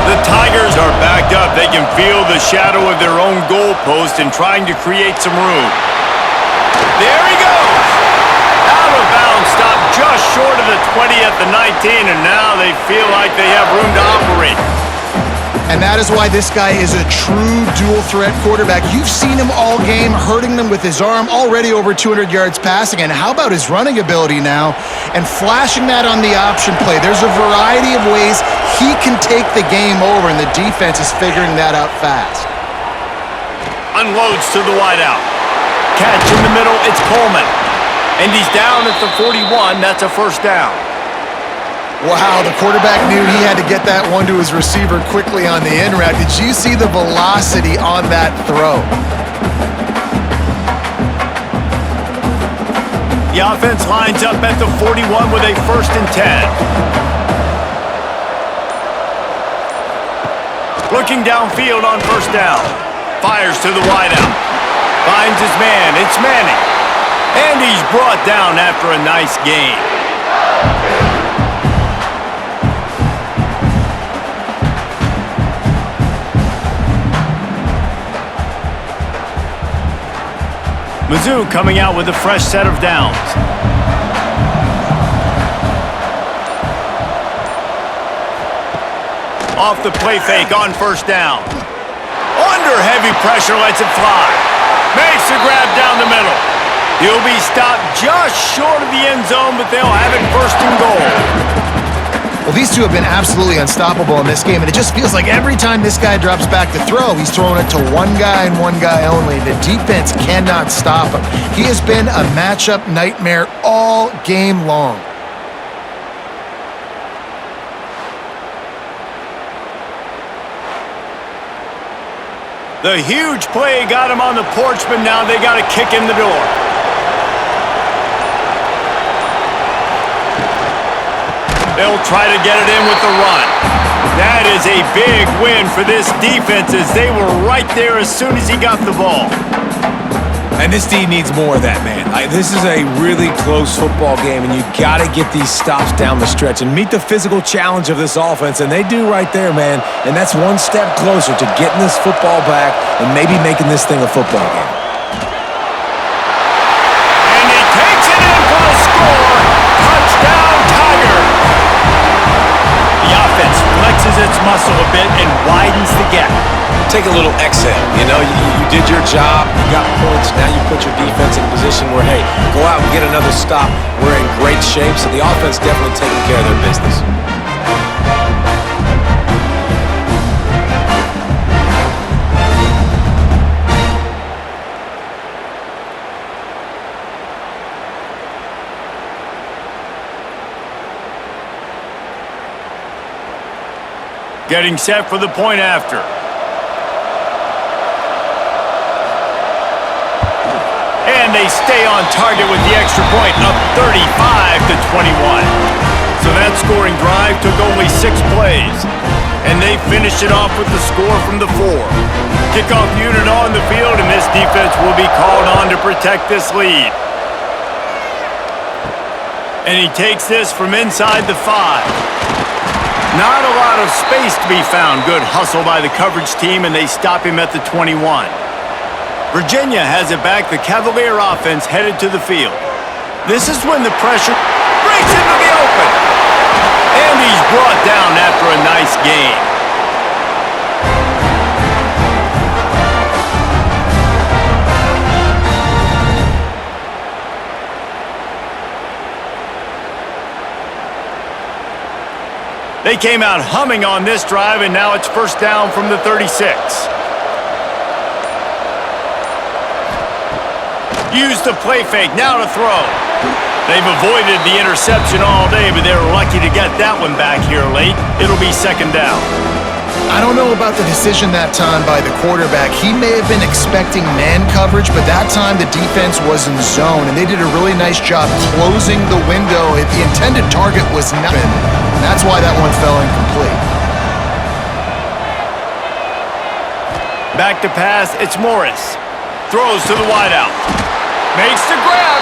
A: The Tigers are backed up. They can feel the shadow of their own goalpost and trying to create some room. There he goes. Out of bounds, stop just short of the 20 at the 19, and now they feel like they have room to operate.
C: And that is why this guy is a true dual-threat quarterback. You've seen him all game, hurting them with his arm, already over 200 yards passing. And how about his running ability now? And flashing that on the option play. There's a variety of ways he can take the game over, and the defense is figuring that out fast.
A: Unloads to the wideout. Catch in the middle, it's Coleman. And he's down at the 41. That's a first down.
C: Wow, the quarterback knew he had to get that one to his receiver quickly on the in route. Did you see the velocity on that throw?
A: The offense lines up at the 41 with a 1st and 10. Looking downfield on 1st down. Fires to the wideout. Finds his man. It's Manning. And he's brought down after a nice gain. Mizzou coming out with a fresh set of downs. Off the play fake on 1st down. Under heavy pressure, lets it fly. Makes the grab down the middle. He'll be stopped just short of the end zone, but they'll have it 1st and goal.
C: Well, these two have been absolutely unstoppable in this game, and it just feels like every time this guy drops back to throw, he's throwing it to one guy and one guy only. The defense cannot stop him. He has been a matchup nightmare all game long.
A: The huge play got him on the porch, but now they got a kick in the door. They'll try to get it in with the run. That is a big win for this defense as they were right there as soon as he got the ball.
B: And this team needs more of that, man. This is a really close football game, and you got to get these stops down the stretch and meet the physical challenge of this offense, and they do right there, man. And that's one step closer to getting this football back and maybe making this thing a football game.
A: And he takes it in for the score. Touchdown, Tigers. The offense flexes its muscle a bit and widens the gap.
B: Take a little exhale. You know, you did your job, you got points, now you put your defense in a position where, hey, go out and get another stop. We're in great shape, so the offense definitely taking care of their business.
A: Getting set for the point after. And they stay on target with the extra point, up 35-21. So that scoring drive took only 6 plays. And they finished it off with the score from the 4. Kickoff unit on the field, and this defense will be called on to protect this lead. And he takes this from inside the 5. Not a lot of space to be found. Good hustle by the coverage team, and they stop him at the 21. Virginia has it back. The Cavalier offense headed to the field. This is when the pressure breaks into the open. And he's brought down after a nice gain. They came out humming on this drive, and now it's first down from the 36. Use the play fake, now to throw. They've avoided the interception all day, but they're lucky to get that one back here late. It'll be second down.
C: I don't know about the decision that time by the quarterback. He may have been expecting man coverage, but that time the defense was in zone, and they did a really nice job closing the window. The intended target was nothing, and that's why that one fell incomplete.
A: Back to pass, it's Morris. Throws to the wideout. Makes the grab.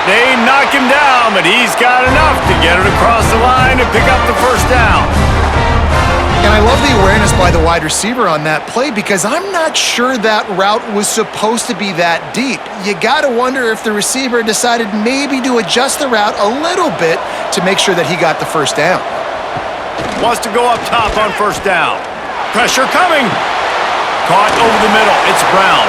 A: They knock him down, but he's got enough to get it across the line and pick up the first down.
C: And I love the awareness by the wide receiver on that play, because I'm not sure that route was supposed to be that deep. You got to wonder if the receiver decided maybe to adjust the route a little bit to make sure that he got the first down.
A: Wants to go up top on first down. Pressure coming. Caught over the middle. It's Brown.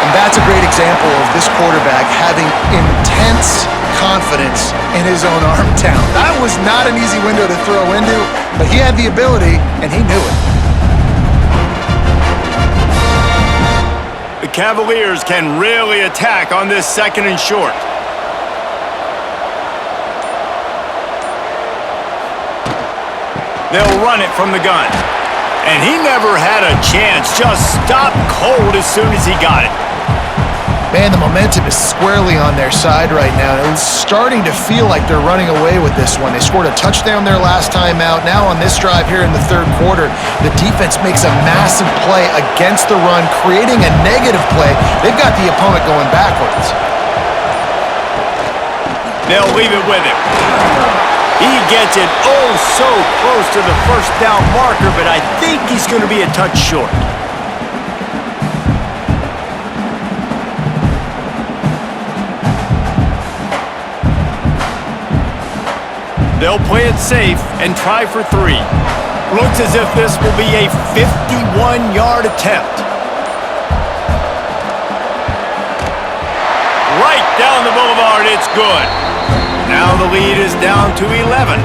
C: And that's a great example of this quarterback having intense confidence in his own arm talent. That was not an easy window to throw into, but he had the ability, and he knew it.
A: The Cavaliers can really attack on this second and short. They'll run it from the gun. And he never had a chance. Just stopped cold as soon as he got it.
C: Man, the momentum is squarely on their side right now. It's starting to feel like they're running away with this one. They scored a touchdown their last time out. Now on this drive here in the third quarter, the defense makes a massive play against the run, creating a negative play. They've got the opponent going backwards.
A: They'll leave it with him. He gets it oh so close to the first down marker, but I think he's going to be a touch short. They'll play it safe and try for 3. Looks as if this will be a 51-yard attempt. Right down the boulevard, it's good. Now the lead is down to 11.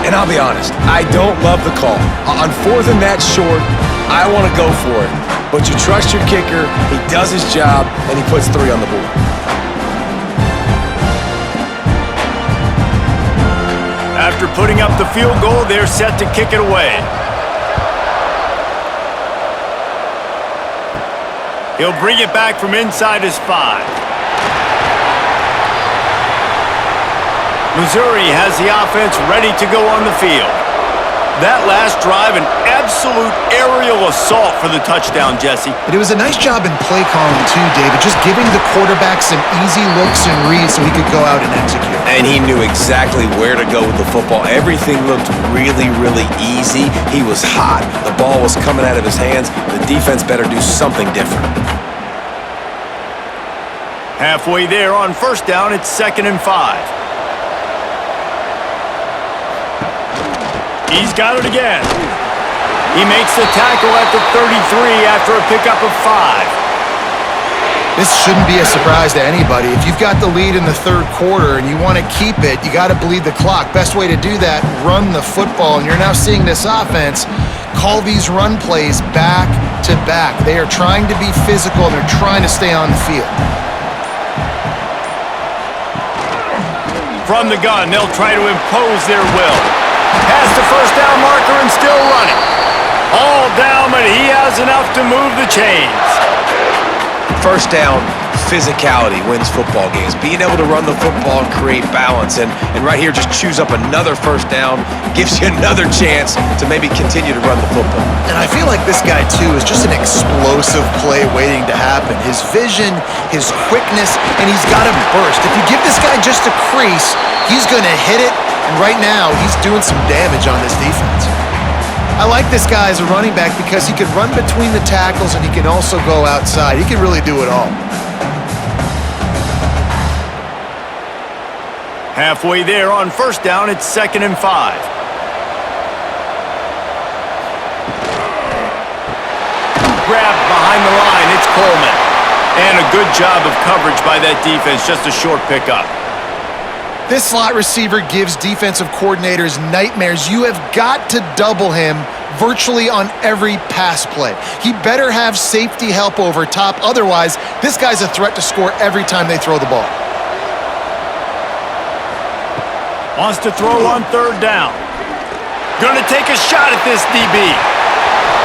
B: And I'll be honest, I don't love the call. On 4th and that short, I want to go for it. But you trust your kicker, he does his job, and he puts 3 on the board.
A: After putting up the field goal, they're set to kick it away. He'll bring it back from inside his 5. Missouri has the offense ready to go on the field. That last drive, an absolute aerial assault for the touchdown, Jesse.
C: But it was a nice job in play calling too, David, just giving the quarterback some easy looks and reads so he could go out and execute.
B: And he knew exactly where to go with the football. Everything looked really, really easy. He was hot. The ball was coming out of his hands. The defense better do something different.
A: Halfway there on first down, it's 2nd and 5. He's got it again. He makes the tackle at the 33 after a pickup of 5.
C: This shouldn't be a surprise to anybody. If you've got the lead in the third quarter and you want to keep it, you got to bleed the clock. Best way to do that, run the football. And you're now seeing this offense call these run plays back to back. They are trying to be physical, and they're trying to stay on the field.
A: From the gun, they'll try to impose their will. Past the first down marker and still was enough to move the chains.
B: First down, physicality wins football games. Being able to run the football and create balance. And right here, just choose up another first down, gives you another chance to maybe continue to run the football.
C: And I feel like this guy, too, is just an explosive play waiting to happen. His vision, his quickness, and he's got a burst. If you give this guy just a crease, he's going to hit it. And right now, he's doing some damage on this defense. I like this guy as a running back because he can run between the tackles and he can also go outside. He can really do it all.
A: Halfway there on first down, it's 2nd and 5. Grabbed behind the line, it's Coleman. And a good job of coverage by that defense, just a short pickup.
C: This slot receiver gives defensive coordinators nightmares. You have got to double him virtually on every pass play. He better have safety help over top. Otherwise, this guy's a threat to score every time they throw the ball.
A: Wants to throw on 3rd down. Gonna take a shot at this DB.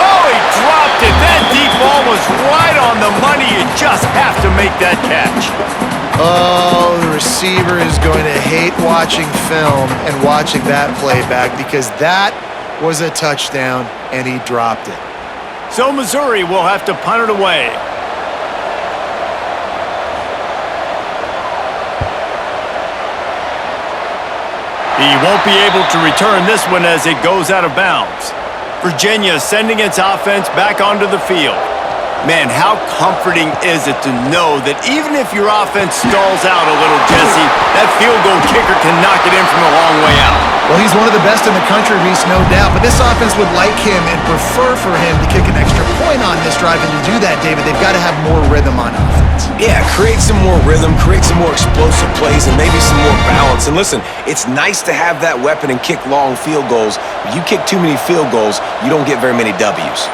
A: Oh, he dropped it. That deep ball was right on the money. You just have to make that catch.
C: Oh, the receiver is going to hate watching film and watching that play back because that was a touchdown and he dropped it.
A: So Missouri will have to punt it away. He won't be able to return this one as it goes out of bounds. Virginia sending its offense back onto the field. Man, how comforting is it to know that even if your offense stalls out a little, Jesse, that field goal kicker can knock it in from a long way out.
C: Well, he's one of the best in the country, Reese, no doubt, but this offense would like him and prefer for him to kick an extra point on this drive, and to do that, David, they've got to have more rhythm on offense.
B: Yeah, create some more rhythm, create some more explosive plays, and maybe some more balance. And listen, it's nice to have that weapon and kick long field goals. If you kick too many field goals, you don't get very many W's.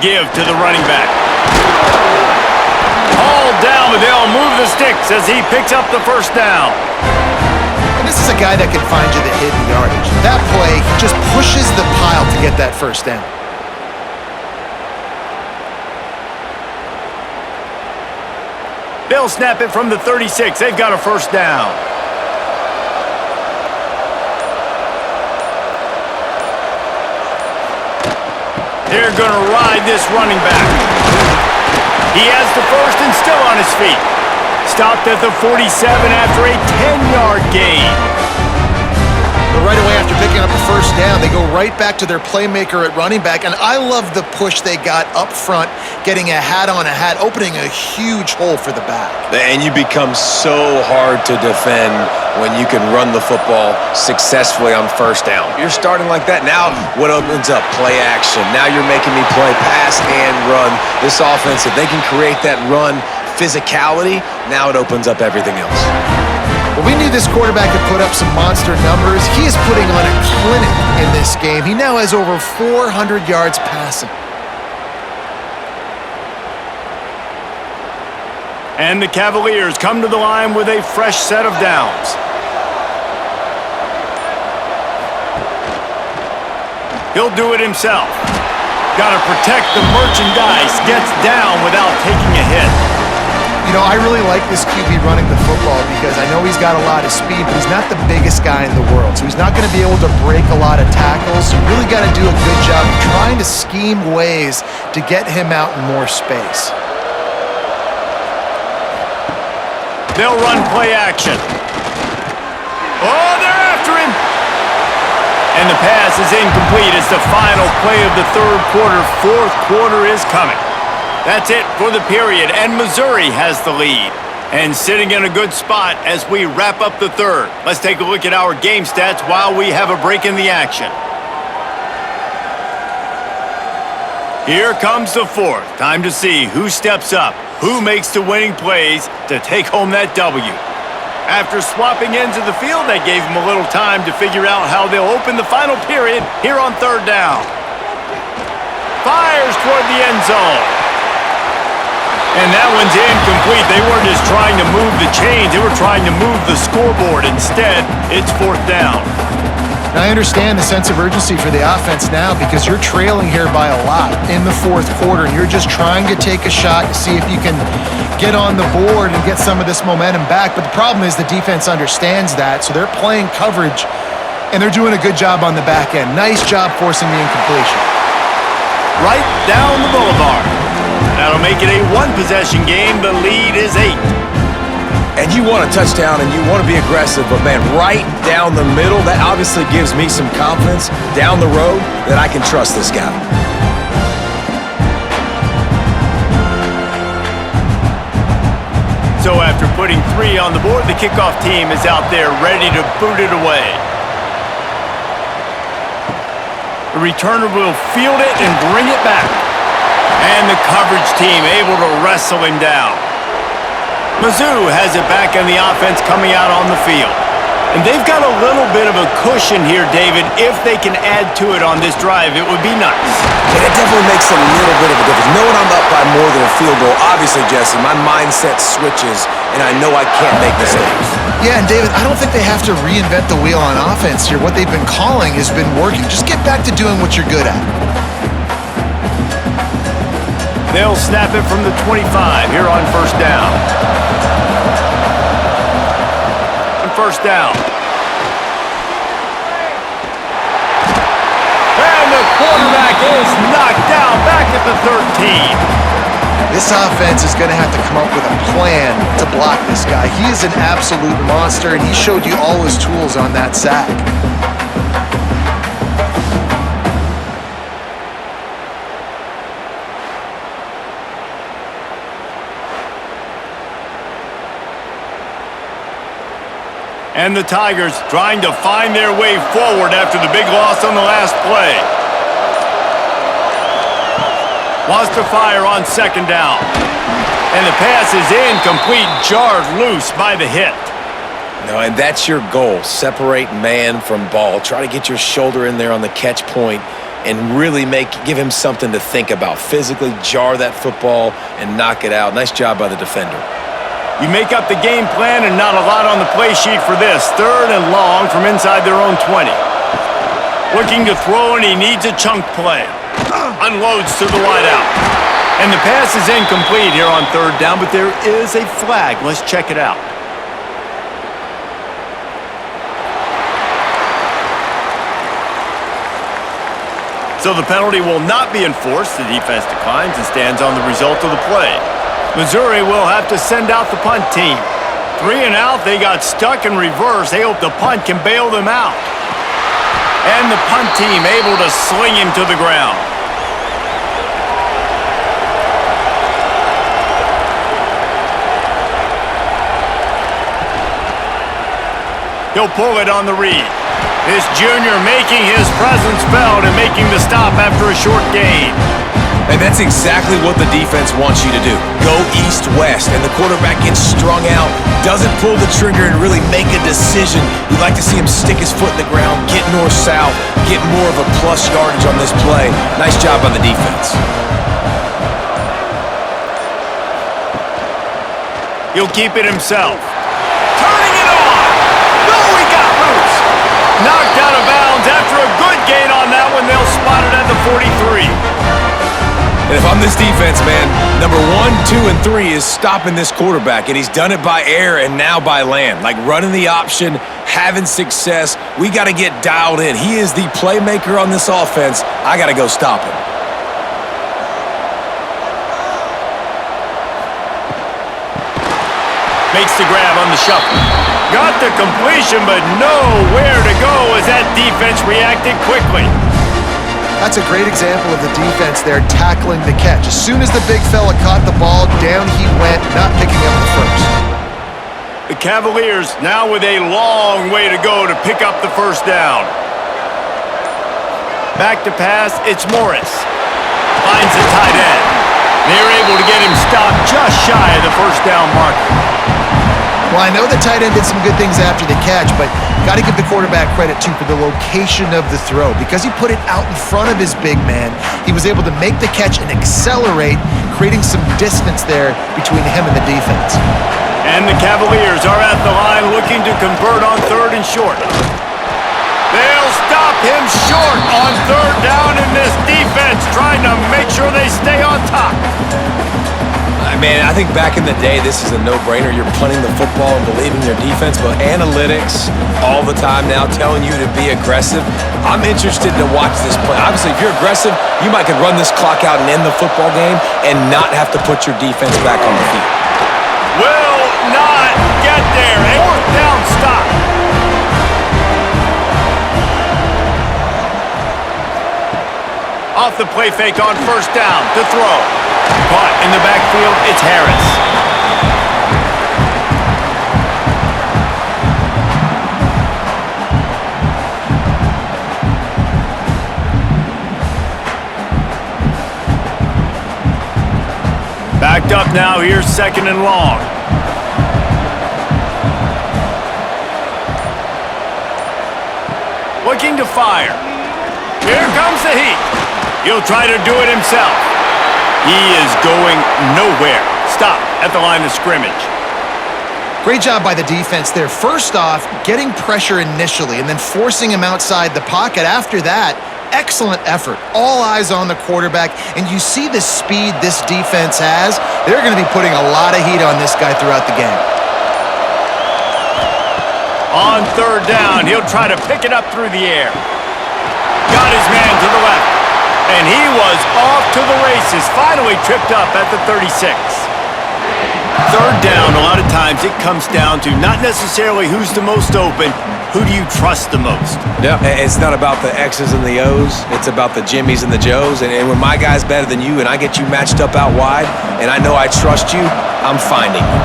A: Give to the running back. Hauled down, but they'll move the sticks as he picks up the first down.
C: And this is a guy that can find you the hidden yardage. That play, he just pushes the pile to get that first down.
A: They'll snap it from the 36. They've got a first down. They're going to ride this running back. He has the first and still on his feet. Stopped at the 47 after a 10-yard gain.
C: But right away after picking up the first down, they go right back to their playmaker at running back. And I love the push they got up front, getting a hat on a hat, opening a huge hole for the back.
B: And you become so hard to defend when you can run the football successfully on first down. You're starting like that. Now what opens up? Play action. Now you're making me play pass and run. This offense, if they can create that run physicality, now it opens up everything else.
C: Well, we knew this quarterback could put up some monster numbers. He is putting on a clinic in this game. He now has over 400 yards passing.
A: And the Cavaliers come to the line with a fresh set of downs. He'll do it himself. Got to protect the merchandise. Gets down without taking a hit.
C: You know, I really like this QB running the football because I know he's got a lot of speed, but he's not the biggest guy in the world. So he's not going to be able to break a lot of tackles. So you really got to do a good job of trying to scheme ways to get him out in more space.
A: They'll run play action. Oh, they're after him. And the pass is incomplete. It's the final play of the third quarter. Fourth quarter is coming. That's it for the period, and Missouri has the lead. And sitting in a good spot as we wrap up the third. Let's take a look at our game stats while we have a break in the action. Here comes the fourth. Time to see who steps up, who makes the winning plays to take home that W. After swapping ends of the field, that gave them a little time to figure out how they'll open the final period here on third down. Fires toward the end zone. And that one's incomplete. They weren't just trying to move the chains. They were trying to move the scoreboard. Instead, it's fourth down.
C: Now, I understand the sense of urgency for the offense now because you're trailing here by a lot in the fourth quarter, and you're just trying to take a shot to see if you can get on the board and get some of this momentum back. But the problem is the defense understands that, so they're playing coverage, and they're doing a good job on the back end. Nice job forcing the incompletion.
A: Right down the boulevard. That'll make it a one-possession game. The lead is 8.
B: And you want a touchdown and you want to be aggressive, but man, right down the middle, that obviously gives me some confidence down the road that I can trust this guy.
A: So after putting 3 on the board, the kickoff team is out there ready to boot it away. The returner will field it and bring it back. And the coverage team able to wrestle him down. Mizzou has it back in the offense coming out on the field. And they've got a little bit of a cushion here, David. If they can add to it on this drive, it would be nice.
B: And it definitely makes a little bit of a difference. Knowing I'm up by more than a field goal, obviously, Jesse, my mindset switches, and I know I can't make mistakes.
C: Yeah, and David, I don't think they have to reinvent the wheel on offense here. What they've been calling has been working. Just get back to doing what you're good at.
A: They'll snap it from the 25 here on first down. First down. And the quarterback is knocked down back at the 13.
C: This offense is going to have to come up with a plan to block this guy. He is an absolute monster, and he showed you all his tools on that sack.
A: And the Tigers trying to find their way forward after the big loss on the last play. Wants to fire on second down. And the pass is incomplete, jarred loose by the hit.
B: No, and that's your goal. Separate man from ball. Try to get your shoulder in there on the catch point and really give him something to think about. Physically jar that football and knock it out. Nice job by the defender.
A: You make up the game plan and not a lot on the play sheet for this. 3rd and long from inside their own 20. Looking to throw, and he needs a chunk play. Unloads to the wideout. And the pass is incomplete here on 3rd down, but there is a flag. Let's check it out. So the penalty will not be enforced. The defense declines and stands on the result of the play. Missouri will have to send out the punt team. 3 and out, they got stuck in reverse. They hope the punt can bail them out. And the punt team able to sling him to the ground. He'll pull it on the read. This junior making his presence felt and making the stop after a short gain.
B: And that's exactly what the defense wants you to do. Go east-west, and the quarterback gets strung out, doesn't pull the trigger and really make a decision. You'd like to see him stick his foot in the ground, get north-south, get more of a plus yardage on this play. Nice job by the defense.
A: He'll keep it himself. Turning it on! No, he got loose! Knocked out of bounds after a good gain on that one. They'll spot it at the 43.
B: And if I'm this defense, man, number 1, 2, and 3 is stopping this quarterback, and he's done it by air and now by land. Like running the option, having success. We got to get dialed in. He is the playmaker on this offense. I got to go stop him.
A: Makes the grab on the shuffle. Got the completion, but nowhere to go as that defense reacted quickly.
C: That's a great example of the defense there tackling the catch. As soon as the big fella caught the ball, down he went, not picking up the first.
A: The Cavaliers now with a long way to go to pick up the first down. Back to pass, it's Morris. Finds the tight end. They're able to get him stopped just shy of the first down marker.
C: Well, I know the tight end did some good things after the catch, but got to give the quarterback credit, too, for the location of the throw. Because he put it out in front of his big man, he was able to make the catch and accelerate, creating some distance there between him and the defense.
A: And the Cavaliers are at the line looking to convert on 3rd and short. They'll stop him short on third down in this defense, trying to make sure they stay on top.
B: Man, I think back in the day, this is a no-brainer. You're punting the football and believing your defense, but analytics all the time now telling you to be aggressive. I'm interested to watch this play. Obviously, if you're aggressive, you might could run this clock out and end the football game and not have to put your defense back on the field.
A: Will not get there. A fourth down stop. Off the play fake on first down to throw. Caught in the backfield, it's Harris. Backed up now, here's second and long. Looking to fire. Here comes the heat. He'll try to do it himself. He is going nowhere. Stop at the line of scrimmage.
C: Great job by the defense there. First off, getting pressure initially and then forcing him outside the pocket. After that, excellent effort. All eyes on the quarterback, and you see the speed this defense has. They're going to be putting a lot of heat on this guy throughout the game.
A: On third down, he'll try to pick it up through the air. Got his man to the left. And he was off to the races, finally tripped up at the 36. Third down, a lot of times it comes down to not necessarily who's the most open, who do you trust the most?
B: Yeah, it's not about the X's and the O's. It's about the Jimmys and the Joes. And when my guy's better than you and I get you matched up out wide and I know I trust you, I'm finding you.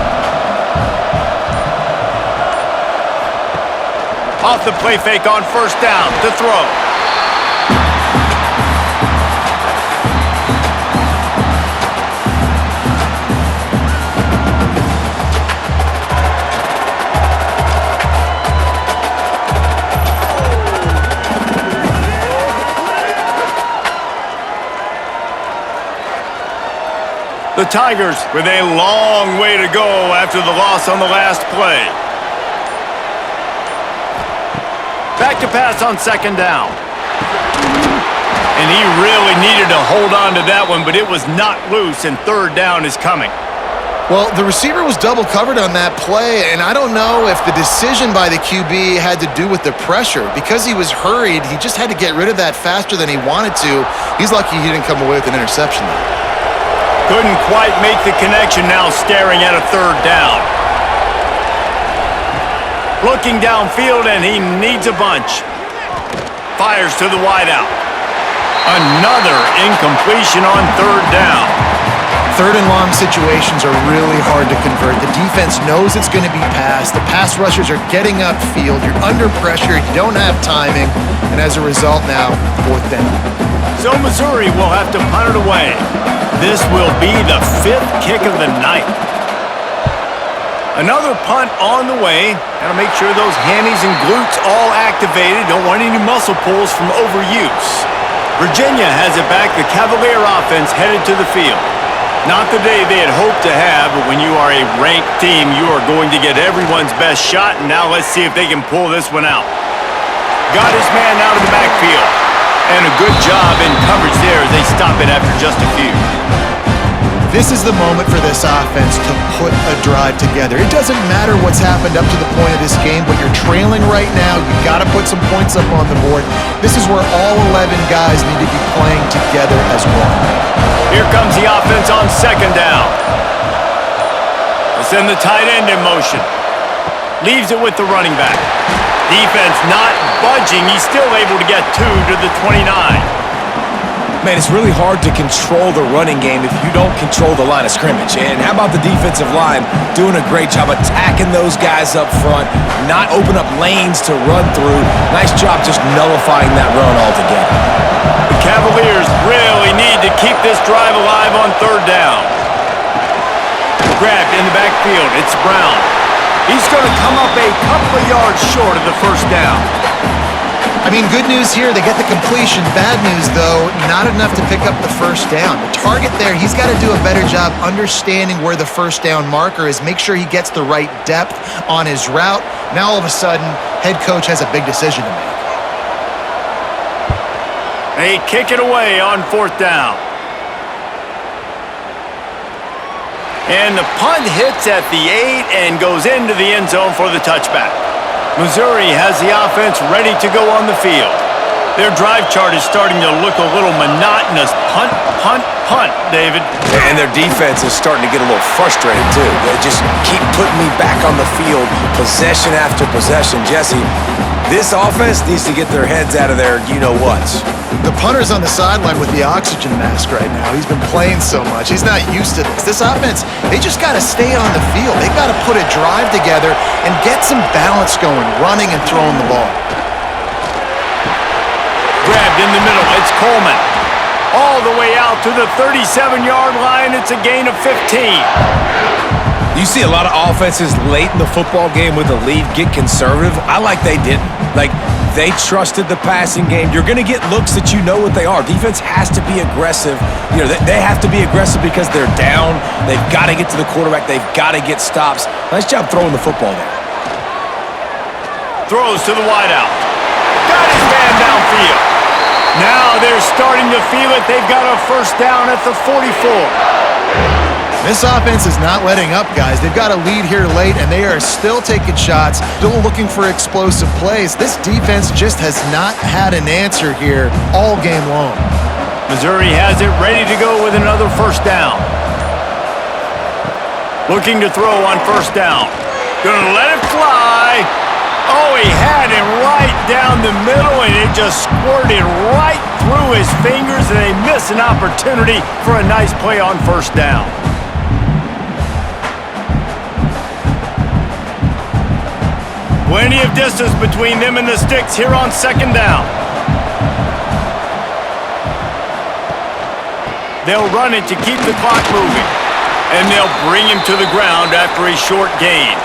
A: Off the play fake on first down to throw. The Tigers with a long way to go after the loss on the last play. Back to pass on second down. And he really needed to hold on to that one, but it was not loose, and third down is coming.
C: Well, the receiver was double covered on that play, and I don't know if the decision by the QB had to do with the pressure. Because he was hurried, he just had to get rid of that faster than he wanted to. He's lucky he didn't come away with an interception there.
A: Couldn't quite make the connection, now staring at a third down. Looking downfield, and he needs a bunch. Fires to the wideout. Another incompletion on third down.
C: Third and long situations are really hard to convert. The defense knows it's going to be passed. The pass rushers are getting upfield. You're under pressure. You don't have timing. And as a result now, fourth down.
A: So Missouri will have to punt it away. This will be the fifth kick of the night. Another punt on the way. Got to make sure those hammies and glutes all activated. Don't want any muscle pulls from overuse. Virginia has it back. The Cavalier offense headed to the field. Not the day they had hoped to have, but when you are a ranked team, you are going to get everyone's best shot, and now let's see if they can pull this one out. Got his man out of the backfield. And a good job in coverage there as they stop it after just a few.
C: This is the moment for this offense to put a drive together. It doesn't matter what's happened up to the point of this game, but you're trailing right now. You've got to put some points up on the board. This is where all 11 guys need to be playing together as one.
A: Here comes the offense on second down. They send the tight end in motion. Leaves it with the running back. Defense not budging. He's still able to get 2 to the 29.
B: Man, it's really hard to control the running game if you don't control the line of scrimmage. And how about the defensive line doing a great job attacking those guys up front, not open up lanes to run through. Nice job just nullifying that run altogether.
A: The Cavaliers really need to keep this drive alive on third down. Grabbed in the backfield. It's Brown. He's going to come up a couple of yards short of the first down.
C: I mean, good news here, they get the completion. Bad news, though, not enough to pick up the first down. The target there, he's got to do a better job understanding where the first down marker is, make sure he gets the right depth on his route. Now, all of a sudden, head coach has a big decision to make.
A: They kick it away on 4th down. And the punt hits at the 8 and goes into the end zone for the touchback. Missouri has the offense ready to go on the field. Their drive chart is starting to look a little monotonous. Punt, punt, punt, David.
B: And their defense is starting to get a little frustrated, too. They just keep putting me back on the field, possession after possession. Jesse, this offense needs to get their heads out of their you-know-whats.
C: The punter's on the sideline with the oxygen mask right now. He's been playing so much. He's not used to this. This offense, they just got to stay on the field. They got to put a drive together and get some balance going, running and throwing the ball.
A: Grabbed in the middle. It's Coleman. All the way out to the 37-yard line. It's a gain of 15.
B: You see a lot of offenses late in the football game with the lead get conservative. I like they didn't. Like, they trusted the passing game. You're going to get looks that you know what they are. Defense has to be aggressive. You know, they have to be aggressive because they're down. They've got to get to the quarterback. They've got to get stops. Nice job throwing the football there.
A: Throws to the wideout. Got his man downfield. Now they're starting to feel it. They've got a first down at the 44.
C: This offense is not letting up, guys. They've got a lead here late, and they are still taking shots, still looking for explosive plays. This defense just has not had an answer here all game long.
A: Missouri has it ready to go with another first down. Looking to throw on first down. Gonna let it fly. Oh, he had it right down the middle, and it just squirted right through his fingers, and they miss an opportunity for a nice play on first down. Plenty of distance between them and the sticks here on second down. They'll run it to keep the clock moving, and they'll bring him to the ground after a short gain.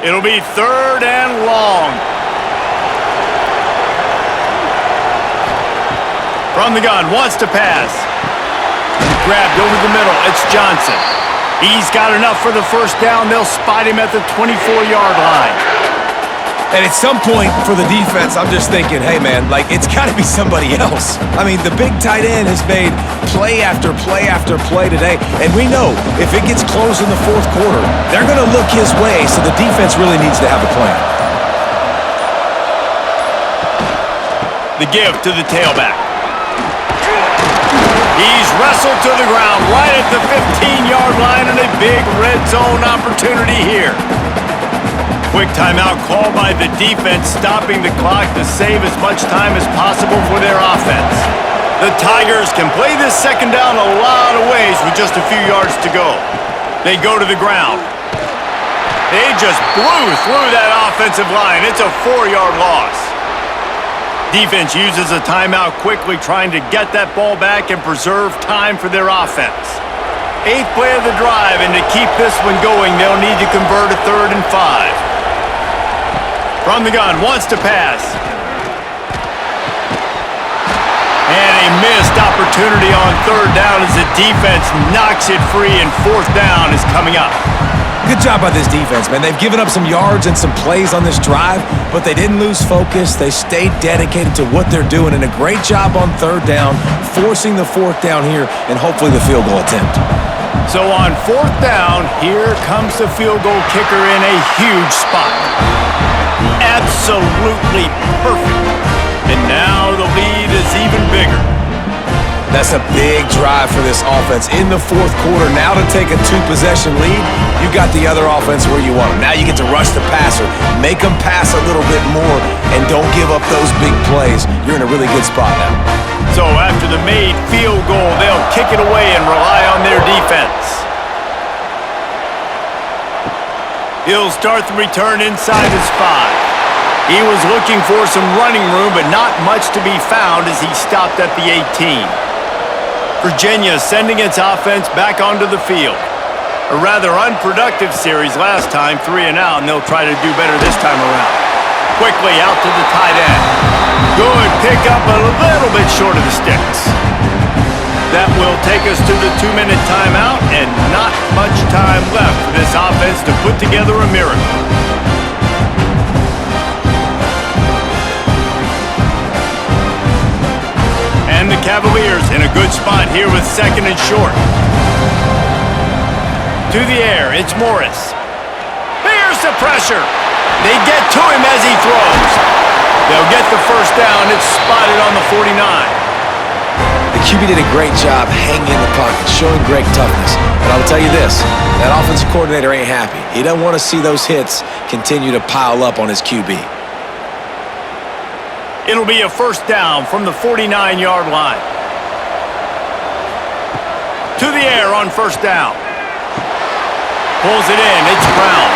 A: It'll be 3rd and long. From the gun, wants to pass. Grabbed over the middle, it's Johnson. He's got enough for the first down. They'll spot him at the 24-yard line.
B: And at some point for the defense, I'm just thinking, hey, man, like, it's got to be somebody else. I mean, the big tight end has made play after play after play today. And we know if it gets close in the 4th quarter, they're going to look his way, so the defense really needs to have a plan.
A: The give to the tailback. He's wrestled to the ground right at the 15-yard line, and a big red zone opportunity here. Quick timeout called by the defense, stopping the clock to save as much time as possible for their offense. The Tigers can play this second down a lot of ways with just a few yards to go. They go to the ground. They just blew through that offensive line. It's a 4-yard loss. Defense uses a timeout quickly, trying to get that ball back and preserve time for their offense. 8th play of the drive, and to keep this one going, they'll need to convert a 3rd and 5. From the gun, wants to pass. And a missed opportunity on 3rd down as the defense knocks it free, and 4th down is coming up.
B: Good job by this defense, man. They've given up some yards and some plays on this drive, but they didn't lose focus. They stayed dedicated to what they're doing, and a great job on 3rd down, forcing the 4th down here, and hopefully the field goal attempt.
A: So on 4th down, here comes the field goal kicker in a huge spot. Absolutely perfect. And now the lead is even bigger.
B: That's a big drive for this offense in the 4th quarter. Now to take a 2-possession lead, you got the other offense where you want them. Now you get to rush the passer, make them pass a little bit more, and don't give up those big plays. You're in a really good spot now.
A: So after the made field goal, they'll kick it away and rely on their defense. He'll start the return inside his 5. He was looking for some running room, but not much to be found as he stopped at the 18. Virginia sending its offense back onto the field. A rather unproductive series last time, 3 and out, and they'll try to do better this time around. Quickly out to the tight end. Good pick up, a little bit short of the sticks. That will take us to the 2-minute timeout, and not much time left for this offense to put together a miracle. And the Cavaliers in a good spot here with 2nd and short. To the air, it's Morris. Here's the pressure. They get to him as he throws. They'll get the first down. It's spotted on the 49.
B: The QB did a great job hanging in the pocket, showing great toughness. But I'll tell you this, that offensive coordinator ain't happy. He doesn't want to see those hits continue to pile up on his QB.
A: It'll be a first down from the 49-yard line. To the air on first down. Pulls it in. It's Brown.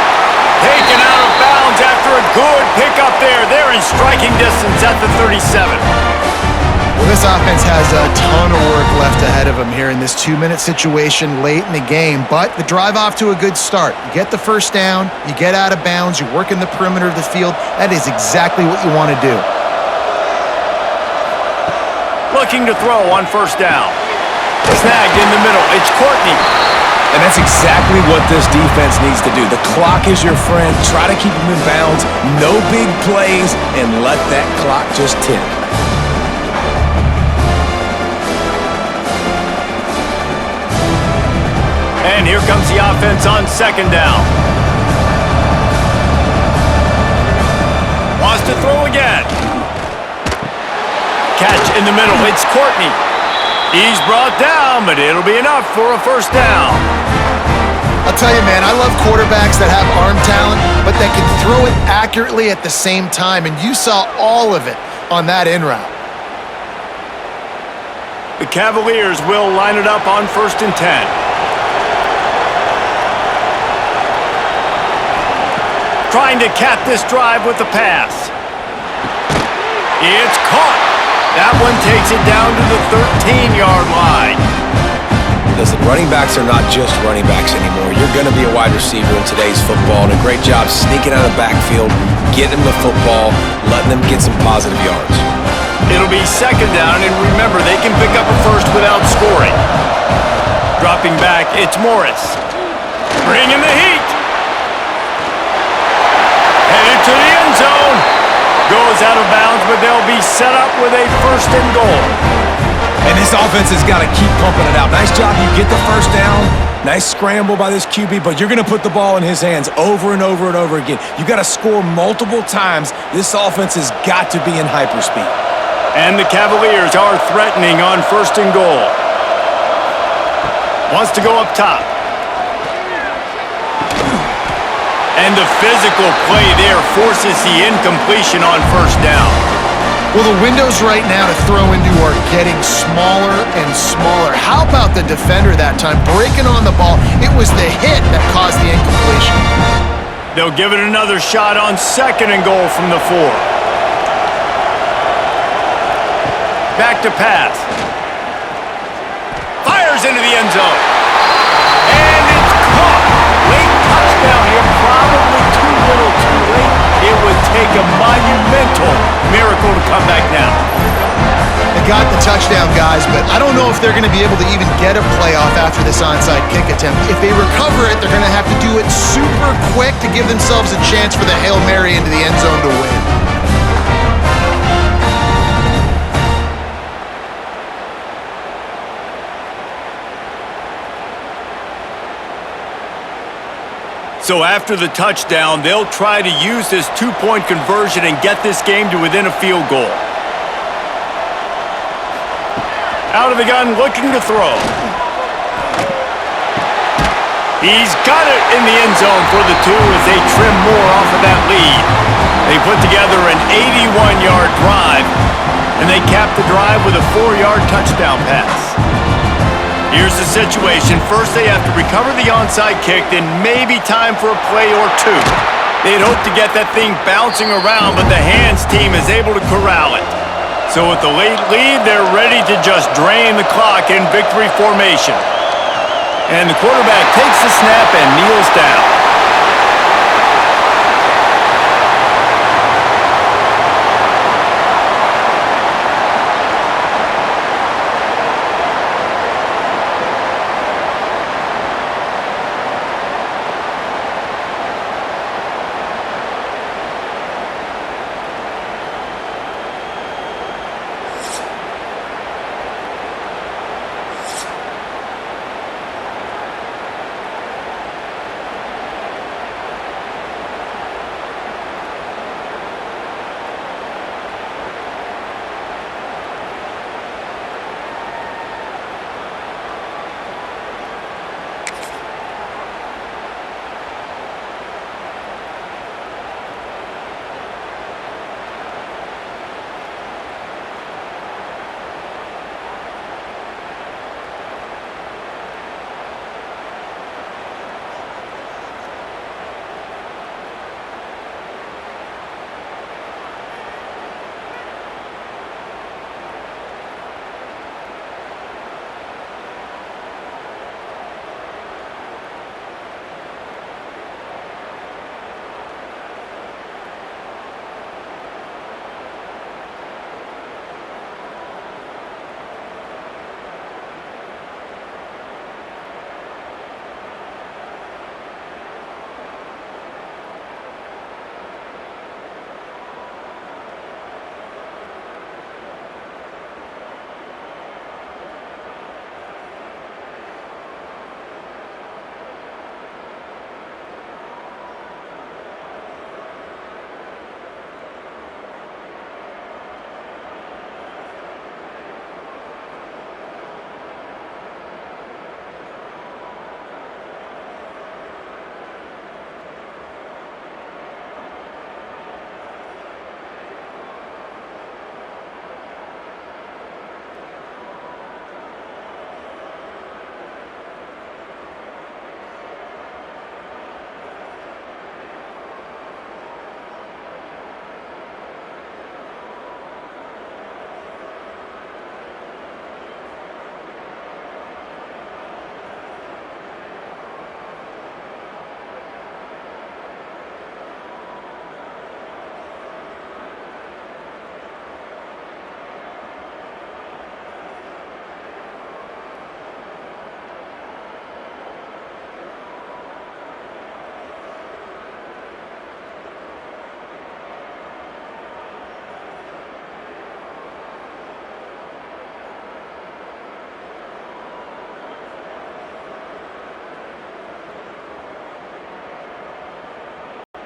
A: Taken out of bounds after a good pickup there. They're in striking distance at the 37.
C: Well, this offense has a ton of work left ahead of them here in this 2-minute situation late in the game, but the drive off to a good start. You get the first down, you get out of bounds, you work in the perimeter of the field. That is exactly what you want to do.
A: Looking to throw on first down. Snagged in the middle. It's Courtney.
B: And that's exactly what this defense needs to do. The clock is your friend. Try to keep them in bounds. No big plays, and let that clock just tick.
A: And here comes the offense on 2nd down. Wants to throw again. Catch in the middle. It's Courtney. He's brought down, but it'll be enough for a first down.
C: I'll tell you, man, I love quarterbacks that have arm talent, but that can throw it accurately at the same time, and you saw all of it on that in route.
A: The Cavaliers will line it up on 1st and 10. Trying to cap this drive with the pass. It's caught. That one takes it down to the 13-yard line.
B: Listen, running backs are not just running backs anymore. You're going to be a wide receiver in today's football, and a great job sneaking out of the backfield, getting them the football, letting them get some positive yards.
A: It'll be 2nd down, and remember, they can pick up a first without scoring. Dropping back, it's Morris. Bringing the heat. Headed to the end zone. Goes out of bounds, but they'll be set up with a 1st and goal.
B: And this offense has got to keep pumping it out. Nice job. You get the first down. Nice scramble by this QB, but you're going to put the ball in his hands over and over and over again. You got to score multiple times. This offense has got to be in hyperspeed.
A: And the Cavaliers are threatening on 1st and goal. Wants to go up top. And the physical play there forces the incompletion on first down.
C: Well, the windows right now to throw into are getting smaller and smaller. How about the defender that time breaking on the ball? It was the hit that caused the incompletion.
A: They'll give it another shot on 2nd and goal from the 4. Back to pass. Fires into the end zone. And it's caught. Late touchdown here. Probably too little too late. It would take a monumental miracle to come back now.
C: They got the touchdown, guys, but I don't know if they're going to be able to even get a playoff after this onside kick attempt. If they recover it, they're going to have to do it super quick to give themselves a chance for the Hail Mary into the end zone to win.
A: So after the touchdown, they'll try to use this 2-point conversion and get this game to within a field goal. Out of the gun, looking to throw. He's got it in the end zone for the 2 as they trim more off of that lead. They put together an 81-yard drive, and they cap the drive with a 4-yard touchdown pass. Here's the situation. First, they have to recover the onside kick, then maybe time for a play or 2. They'd hope to get that thing bouncing around, but the hands team is able to corral it. So with the late lead, they're ready to just drain the clock in victory formation. And the quarterback takes the snap and kneels down.